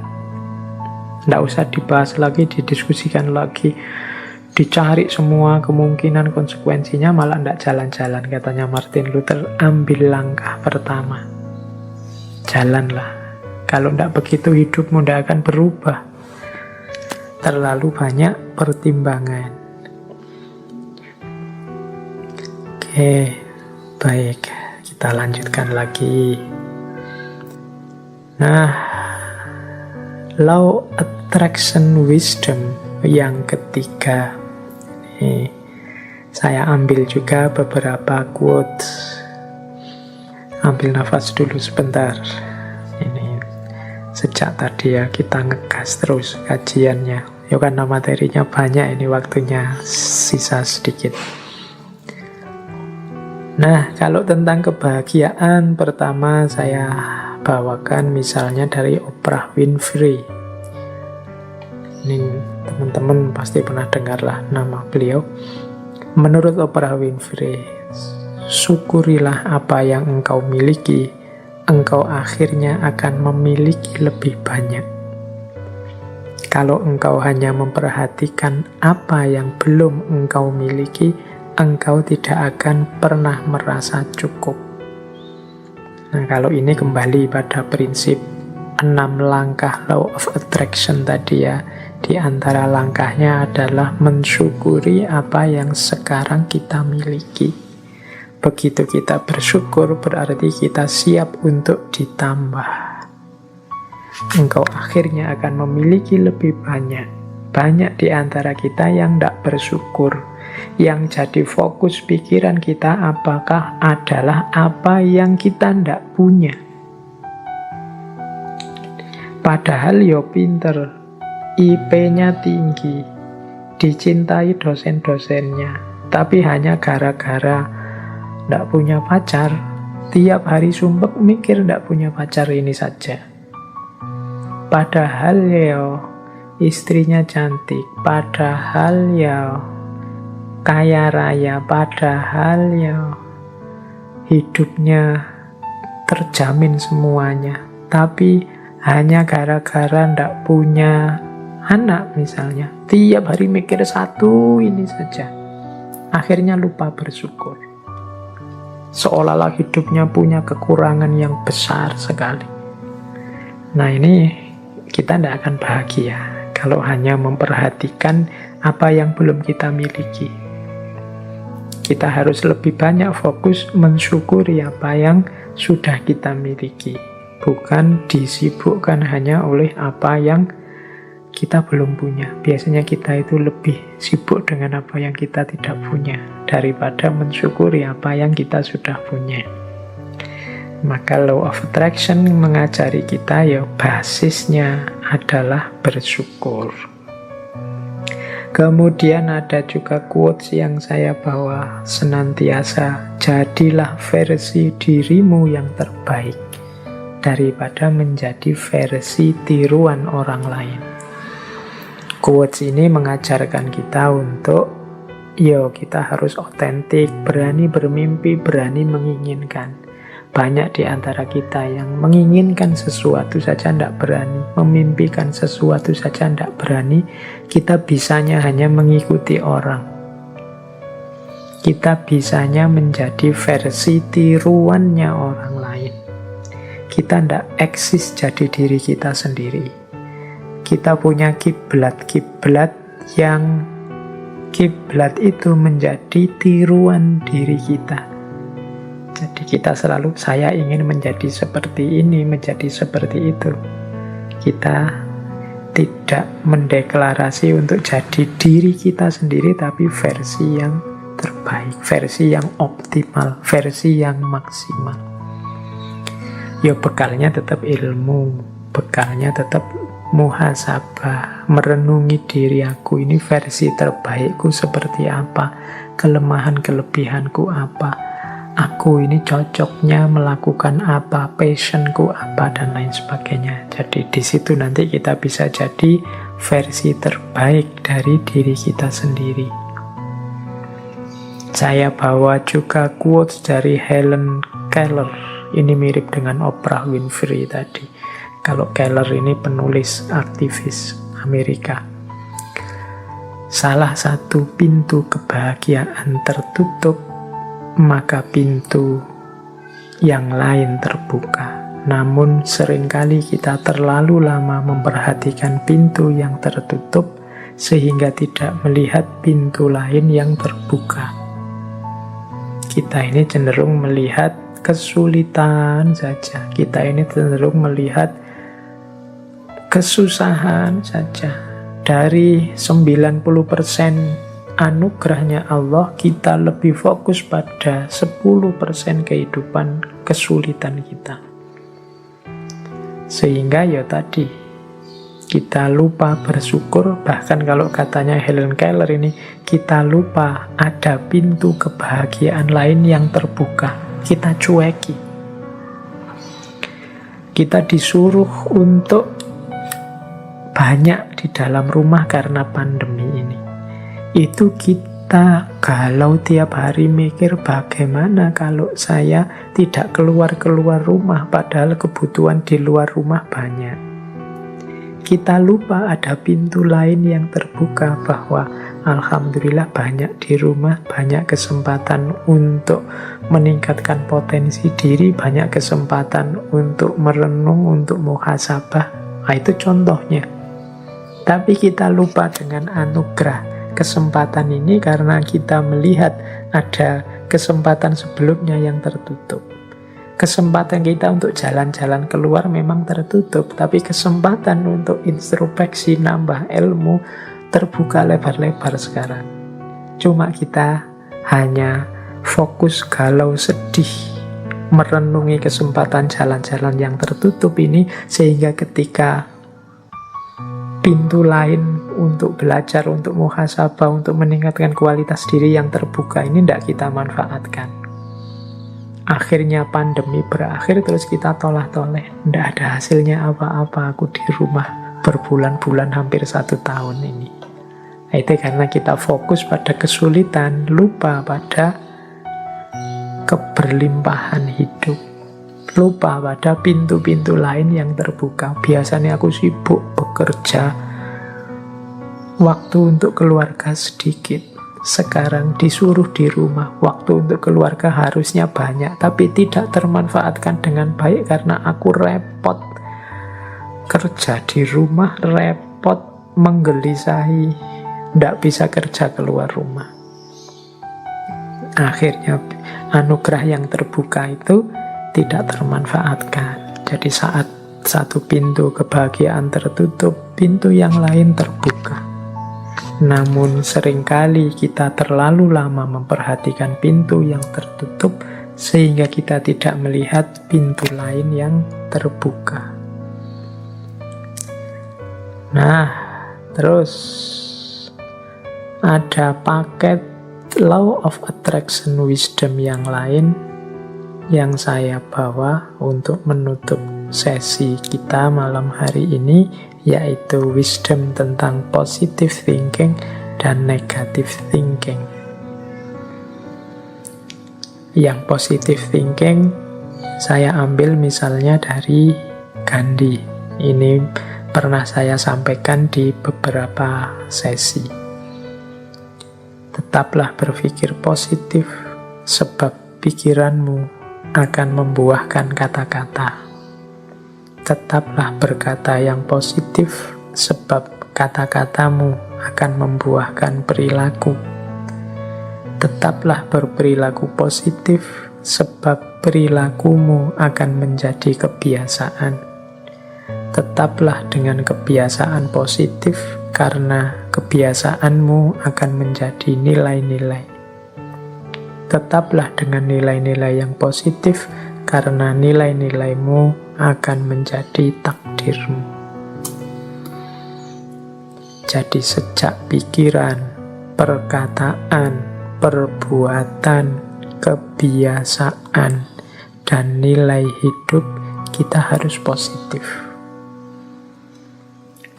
Tidak usah dibahas lagi, didiskusikan lagi, dicari semua kemungkinan konsekuensinya, malah tidak jalan-jalan. Katanya Martin Luther, ambil langkah pertama, jalanlah. Kalau tidak begitu hidupmu tidak akan berubah. Terlalu banyak pertimbangan. Oke, baik, kita lanjutkan lagi. Nah, Law Attraction Wisdom yang ketiga. Saya ambil juga beberapa quotes. Ambil nafas dulu sebentar. Ini sejak tadi ya kita ngegas terus kajiannya. Ya karena materinya banyak, ini waktunya sisa sedikit. Nah, kalau tentang kebahagiaan, pertama saya bawakan misalnya dari Oprah Winfrey. Ini teman-teman pasti pernah dengarlah nama beliau. Menurut Oprah Winfrey, syukurilah apa yang engkau miliki, engkau akhirnya akan memiliki lebih banyak. Kalau engkau hanya memperhatikan apa yang belum engkau miliki, engkau tidak akan pernah merasa cukup. Nah, kalau ini kembali pada prinsip 6 langkah Law of Attraction tadi ya. Di antara langkahnya adalah mensyukuri apa yang sekarang kita miliki. Begitu kita bersyukur, berarti kita siap untuk ditambah. Engkau akhirnya akan memiliki lebih banyak. Banyak di antara kita yang tidak bersyukur. Yang jadi fokus pikiran kita apakah adalah apa yang kita tidak punya. Padahal yo pinter, IP-nya tinggi, dicintai dosen-dosennya, tapi hanya gara-gara tidak punya pacar, tiap hari sumpek mikir tidak punya pacar ini saja. Padahal yo istrinya cantik, padahal yo kaya raya, padahal ya hidupnya terjamin semuanya, tapi hanya gara-gara ndak punya anak misalnya, tiap hari mikir satu ini saja, akhirnya lupa bersyukur, seolah-olah hidupnya punya kekurangan yang besar sekali. Nah ini kita ndak akan bahagia kalau hanya memperhatikan apa yang belum kita miliki. Kita harus lebih banyak fokus mensyukuri apa yang sudah kita miliki. Bukan disibukkan hanya oleh apa yang kita belum punya. Biasanya kita itu lebih sibuk dengan apa yang kita tidak punya daripada mensyukuri apa yang kita sudah punya. Maka law of attraction mengajari kita ya basisnya adalah bersyukur. Kemudian ada juga quotes yang saya bawa senantiasa, jadilah versi dirimu yang terbaik daripada menjadi versi tiruan orang lain. Quotes ini mengajarkan kita untuk kita harus otentik, berani bermimpi, berani menginginkan. Banyak di antara kita yang menginginkan sesuatu saja tidak berani, memimpikan sesuatu saja tidak berani. Kita bisanya hanya mengikuti orang. Kita bisanya menjadi versi tiruannya orang lain. Kita tidak eksis jadi diri kita sendiri. Kita punya kiblat yang kiblat itu menjadi tiruan diri kita. Jadi kita selalu, saya ingin menjadi seperti ini, menjadi seperti itu. Kita tidak mendeklarasi untuk jadi diri kita sendiri, tapi versi yang terbaik, versi yang optimal, versi yang maksimal. Bekalnya tetap ilmu, bekalnya tetap muhasabah, merenungi diri aku, ini versi terbaikku seperti apa, kelemahan kelebihanku apa, aku ini cocoknya melakukan apa, passionku apa, dan lain sebagainya. Jadi di situ nanti kita bisa jadi versi terbaik dari diri kita sendiri. Saya bawa juga quotes dari Helen Keller. Ini mirip dengan Oprah Winfrey tadi. Kalau Keller ini penulis aktivis Amerika. Salah satu pintu kebahagiaan tertutup, maka pintu yang lain terbuka. Namun seringkali kita terlalu lama memperhatikan pintu yang tertutup sehingga tidak melihat pintu lain yang terbuka. Kita ini cenderung melihat kesulitan saja. Kita ini cenderung melihat kesusahan saja. Dari 90% anugerahnya Allah, kita lebih fokus pada 10% kehidupan kesulitan kita. Sehingga tadi, kita lupa bersyukur. Bahkan kalau katanya Helen Keller ini, kita lupa ada pintu kebahagiaan lain yang terbuka. Kita cueki. Kita disuruh untuk banyak di dalam rumah karena pandemi ini. Itu kita galau tiap hari mikir bagaimana kalau saya tidak keluar-keluar rumah padahal kebutuhan di luar rumah banyak. Kita lupa ada pintu lain yang terbuka bahwa alhamdulillah banyak di rumah, banyak kesempatan untuk meningkatkan potensi diri, banyak kesempatan untuk merenung, untuk muhasabah. Nah, itu contohnya. Tapi kita lupa dengan anugerah kesempatan ini karena kita melihat ada kesempatan sebelumnya yang tertutup. Kesempatan kita untuk jalan-jalan keluar memang tertutup, tapi kesempatan untuk introspeksi, nambah ilmu, terbuka lebar-lebar sekarang. Cuma kita hanya fokus galau sedih, merenungi kesempatan jalan-jalan yang tertutup ini, sehingga ketika pintu lain untuk belajar, untuk muhasabah, untuk meningkatkan kualitas diri yang terbuka ini tidak kita manfaatkan. Akhirnya pandemi berakhir, terus kita tolah-toleh, tidak ada hasilnya apa-apa, aku di rumah berbulan-bulan hampir 1 tahun ini. Nah, itu karena kita fokus pada kesulitan, lupa pada keberlimpahan hidup, lupa pada pintu-pintu lain yang terbuka. Biasanya aku sibuk bekerja, waktu untuk keluarga sedikit. Sekarang disuruh di rumah, waktu untuk keluarga harusnya banyak, tapi tidak termanfaatkan dengan baik karena aku repot kerja di rumah, repot menggelisahi, tidak bisa kerja keluar rumah. Akhirnya anugerah yang terbuka itu tidak termanfaatkan. Jadi saat satu pintu kebahagiaan tertutup, pintu yang lain terbuka. Namun seringkali kita terlalu lama memperhatikan pintu yang tertutup sehingga kita tidak melihat pintu lain yang terbuka. Nah, terus ada paket Law of Attraction Wisdom yang lain yang saya bawa untuk menutup sesi kita malam hari ini, yaitu wisdom tentang positive thinking dan negative thinking. Yang positive thinking saya ambil misalnya dari Gandhi. Ini pernah saya sampaikan di beberapa sesi. Tetaplah berpikir positif, sebab pikiranmu akan membuahkan kata-kata. Tetaplah berkata yang positif, sebab kata-katamu akan membuahkan perilaku. Tetaplah berperilaku positif, sebab perilakumu akan menjadi kebiasaan. Tetaplah dengan kebiasaan positif, karena kebiasaanmu akan menjadi nilai-nilai. Tetaplah dengan nilai-nilai yang positif, karena nilai-nilaimu akan menjadi takdirmu. Jadi sejak pikiran, perkataan, perbuatan, kebiasaan, dan nilai hidup kita harus positif.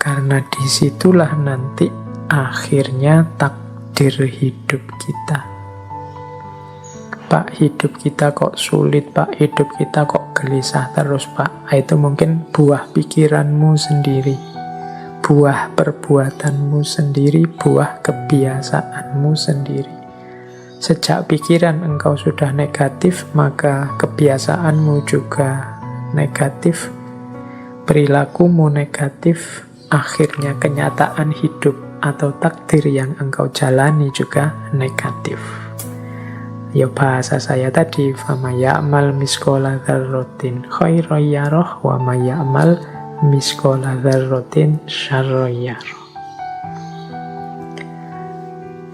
Karena disitulah nanti akhirnya takdir hidup kita. Pak, hidup kita kok sulit, Pak, hidup kita kok gelisah terus, Pak. Itu mungkin buah pikiranmu sendiri, buah perbuatanmu sendiri, buah kebiasaanmu sendiri. Sejak pikiran engkau sudah negatif, maka kebiasaanmu juga negatif, perilakumu negatif, akhirnya kenyataan hidup atau takdir yang engkau jalani juga negatif. Ya bahasa saya tadi, fama ya'mal miskola dzarratin khairan yarah wa ma ya'mal miskola dzarratin syarran yarah.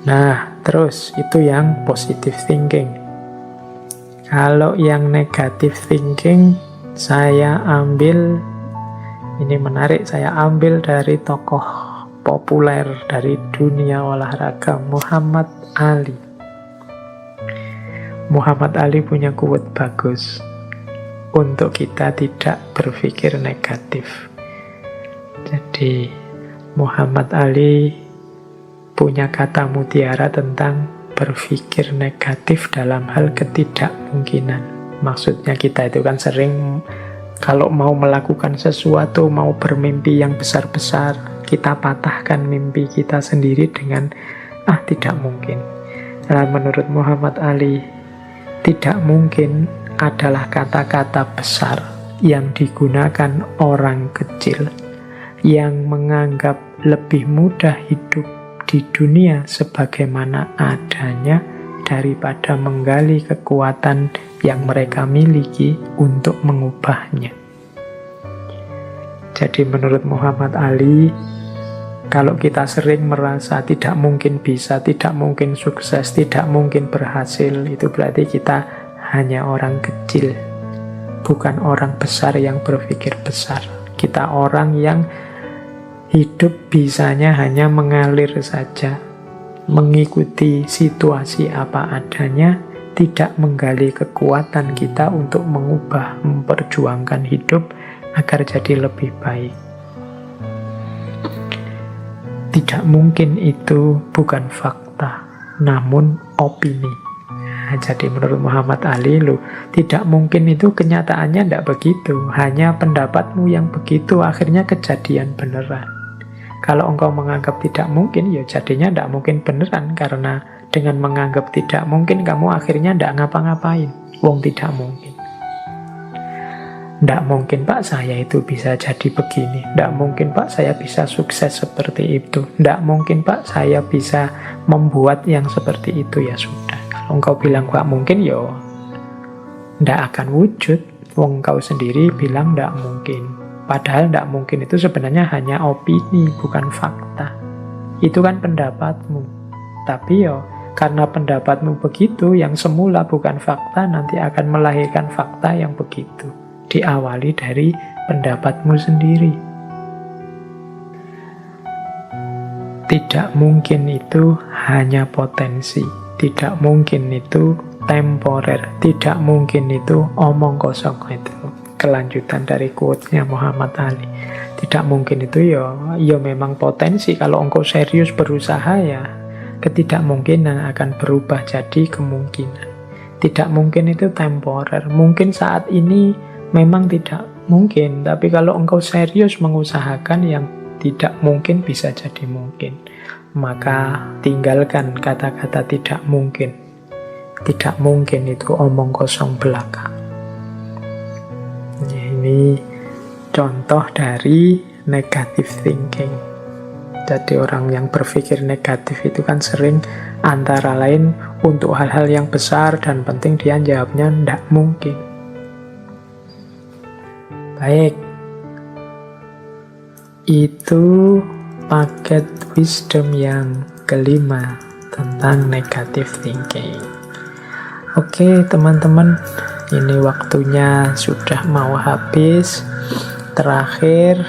Nah, terus itu yang positive thinking. Kalau yang negative thinking, saya ambil, ini menarik, saya ambil dari tokoh populer dari dunia olahraga, Muhammad Ali. Muhammad Ali punya quote bagus untuk kita tidak berpikir negatif. Jadi Muhammad Ali punya kata mutiara tentang berpikir negatif dalam hal ketidakmungkinan. Maksudnya kita itu kan sering kalau mau melakukan sesuatu, mau bermimpi yang besar-besar, kita patahkan mimpi kita sendiri dengan tidak mungkin. Nah, menurut Muhammad Ali, tidak mungkin adalah kata-kata besar yang digunakan orang kecil. yang menganggap lebih mudah hidup di dunia sebagaimana adanya daripada menggali kekuatan yang mereka miliki untuk mengubahnya. Jadi menurut Muhammad Ali, kalau kita sering merasa tidak mungkin bisa, tidak mungkin sukses, tidak mungkin berhasil, itu berarti kita hanya orang kecil, bukan orang besar yang berpikir besar. Kita orang yang hidup bisanya hanya mengalir saja, mengikuti situasi apa adanya, tidak menggali kekuatan kita untuk mengubah, memperjuangkan hidup agar jadi lebih baik. Tidak mungkin itu bukan fakta, namun opini. Nah, jadi menurut Muhammad Ali, tidak mungkin itu kenyataannya tidak begitu. Hanya pendapatmu yang begitu, akhirnya kejadian beneran. Kalau engkau menganggap tidak mungkin, ya jadinya tidak mungkin beneran. Karena dengan menganggap tidak mungkin, kamu akhirnya tidak ngapa-ngapain. Wong tidak mungkin. Tidak mungkin Pak saya itu bisa jadi begini. Tidak mungkin Pak saya bisa sukses seperti itu. Tidak mungkin Pak saya bisa membuat yang seperti itu. Ya sudah. Kalau engkau bilang Pak mungkin, ya tidak akan wujud. Wong kau sendiri bilang tidak mungkin. Padahal tidak mungkin itu sebenarnya hanya opini, bukan fakta. Itu kan pendapatmu. Tapi ya karena pendapatmu begitu, yang semula bukan fakta nanti akan melahirkan fakta yang begitu. Diawali dari pendapatmu sendiri. Tidak mungkin itu hanya potensi. Tidak mungkin itu temporer. Tidak mungkin itu omong kosong. Itu kelanjutan dari quote-nya Muhammad Ali. Tidak mungkin itu ya memang potensi. Kalau engkau serius berusaha, ya ketidakmungkinan akan berubah jadi kemungkinan. Tidak mungkin itu temporer. Mungkin saat ini memang tidak mungkin, tapi kalau engkau serius mengusahakan, yang tidak mungkin bisa jadi mungkin. Maka tinggalkan kata-kata tidak mungkin. Tidak mungkin itu omong kosong belaka. Ini contoh dari negative thinking. Jadi orang yang berpikir negatif itu kan sering antara lain untuk hal-hal yang besar dan penting dia jawabnya tidak mungkin. Baik, itu paket wisdom yang kelima tentang negative thinking. Oke teman-teman, ini waktunya sudah mau habis. Terakhir,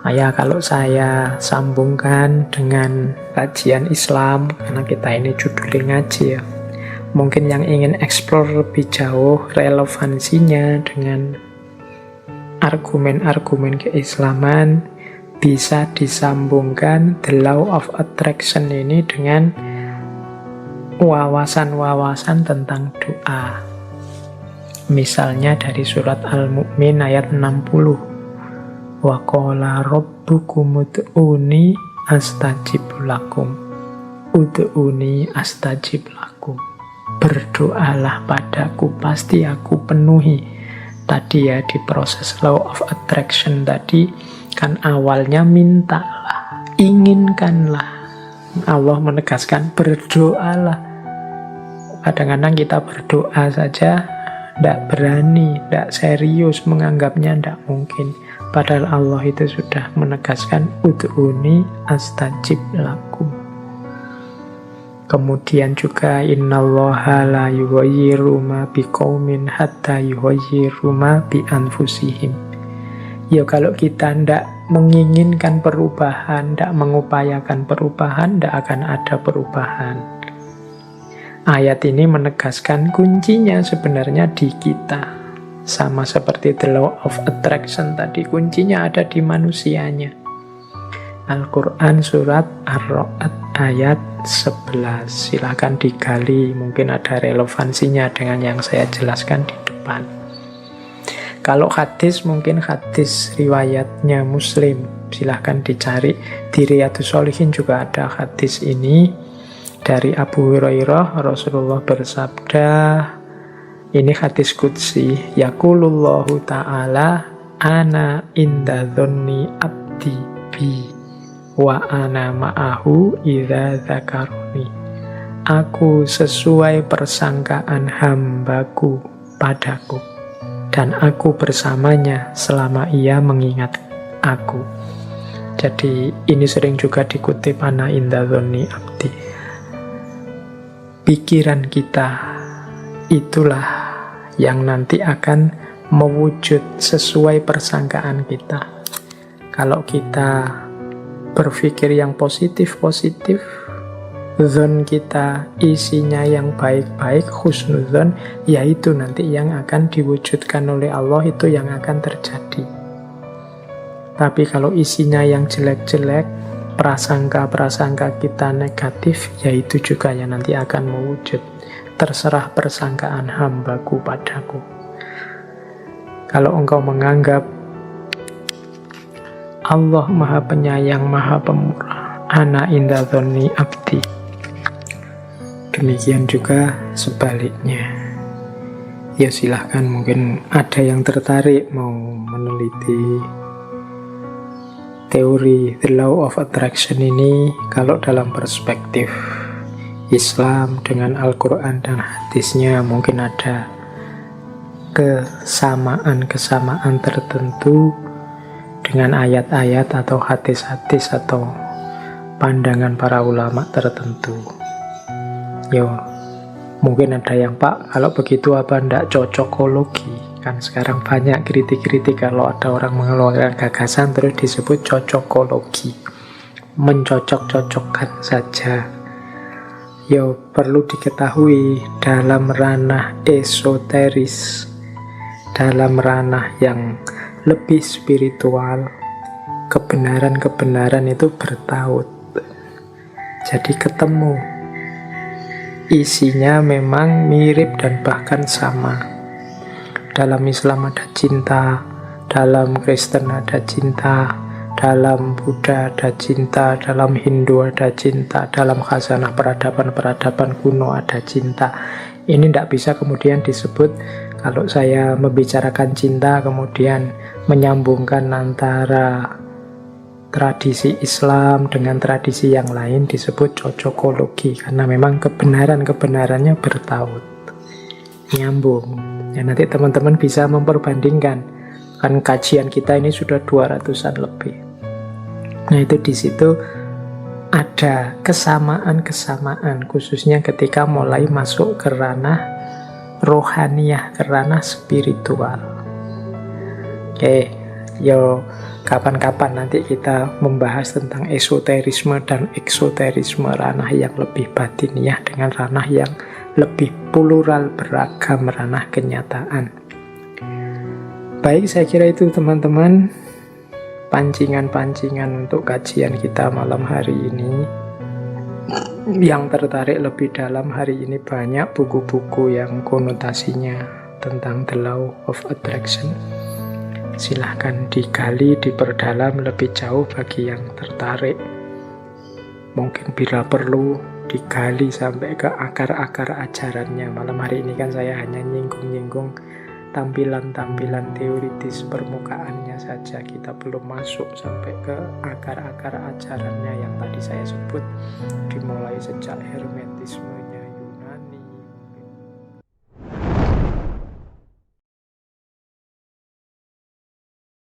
ya kalau saya sambungkan dengan kajian Islam, karena kita ini judulnya ngaji ya, mungkin yang ingin explore lebih jauh relevansinya dengan argumen-argumen keislaman, bisa disambungkan the law of attraction ini dengan wawasan-wawasan tentang doa. Misalnya dari surat Al-Mu'min ayat 60. Wa qala rabbukum ud'uni astajib lakum. Ud'uni astajib lakum. Berdoalah padaku, pasti aku penuhi. Tadi ya di proses law of attraction tadi kan awalnya mintalah, inginkanlah. Allah menegaskan berdoalah. Kadang-kadang kita berdoa saja tidak berani, tidak serius, menganggapnya tidak mungkin. Padahal Allah itu sudah menegaskan ud'uni astajib lakum. Kemudian juga innallaha la yughayyiru ma biqaumin hatta yughayyiru ma bi anfusihim. Ya kalau kita tidak menginginkan perubahan, tidak mengupayakan perubahan, tidak akan ada perubahan. Ayat ini menegaskan kuncinya sebenarnya di kita. Sama seperti the law of attraction tadi, kuncinya ada di manusianya. Al-Quran surat Ar-Ra'd ayat 11. Silahkan digali, mungkin ada relevansinya dengan yang saya jelaskan di depan. Kalau hadis, mungkin hadis riwayatnya Muslim. Silahkan dicari, di Riyadhus Shalihin juga ada hadis ini. Dari Abu Hurairah, Rasulullah bersabda, ini hadis qudsi, yaqulullahu ta'ala Ana inda dhonni abdi bi wa ana ma'ahu idza dzakaroni. Aku sesuai persangkaan hambaku padaku, dan aku bersamanya selama ia mengingat aku. Jadi ini sering juga dikutip ana inda dhonni abdi. Pikiran kita itulah yang nanti akan mewujud sesuai persangkaan kita. Kalau kita berpikir yang positif-positif, zon kita isinya yang baik-baik, husnudzon, yaitu nanti yang akan diwujudkan oleh Allah, itu yang akan terjadi. Tapi kalau isinya yang jelek-jelek, prasangka-prasangka kita negatif, yaitu juga yang nanti akan mewujud. Terserah persangkaan hambaku padaku. Kalau engkau menganggap Allah Maha Penyayang, Maha Pemurah, ana inda dhonni abdi, demikian juga sebaliknya. Ya silahkan, mungkin ada yang tertarik mau meneliti teori The Law of Attraction ini. Kalau dalam perspektif Islam dengan Al-Quran dan hadisnya, mungkin ada kesamaan-kesamaan tertentu dengan ayat-ayat atau hadis-hadis atau pandangan para ulama tertentu. Yo, mungkin ada yang, Pak, kalau begitu apa ndak cocokologi? Kan sekarang banyak kritik-kritik kalau ada orang mengeluarkan gagasan terus disebut cocokologi, mencocok-cocokkan saja. Yo, perlu diketahui dalam ranah esoteris, dalam ranah yang lebih spiritual, kebenaran-kebenaran itu bertaut. Jadi ketemu. Isinya memang mirip dan bahkan sama. Dalam Islam ada cinta, dalam Kristen ada cinta, dalam Buddha ada cinta, dalam Hindu ada cinta, dalam khazanah peradaban-peradaban kuno ada cinta. Ini tidak bisa kemudian disebut, kalau saya membicarakan cinta kemudian menyambungkan antara tradisi Islam dengan tradisi yang lain, disebut cocokologi, karena memang kebenaran-kebenarannya bertaut, nyambung. Ya, nanti teman-teman bisa memperbandingkan, kan kajian kita ini sudah 200-an lebih. Nah, itu di situ ada kesamaan-kesamaan, khususnya ketika mulai masuk ke ranah rohaniyah, ke ranah spiritual. Oke, yo kapan-kapan nanti kita membahas tentang esoterisme dan eksoterisme, ranah yang lebih batiniah dengan ranah yang lebih plural, beragam, ranah kenyataan. Baik, saya kira itu teman-teman pancingan-pancingan untuk kajian kita malam hari ini. Yang tertarik lebih dalam hari ini banyak buku-buku yang konotasinya tentang The Law of Attraction. Silahkan digali, diperdalam lebih jauh bagi yang tertarik. Mungkin bila perlu digali sampai ke akar-akar ajarannya. Malam hari ini kan saya hanya nyinggung-nyinggung tampilan-tampilan teoritis permukaannya saja. Kita belum masuk sampai ke akar-akar ajarannya yang tadi saya sebut, dimulai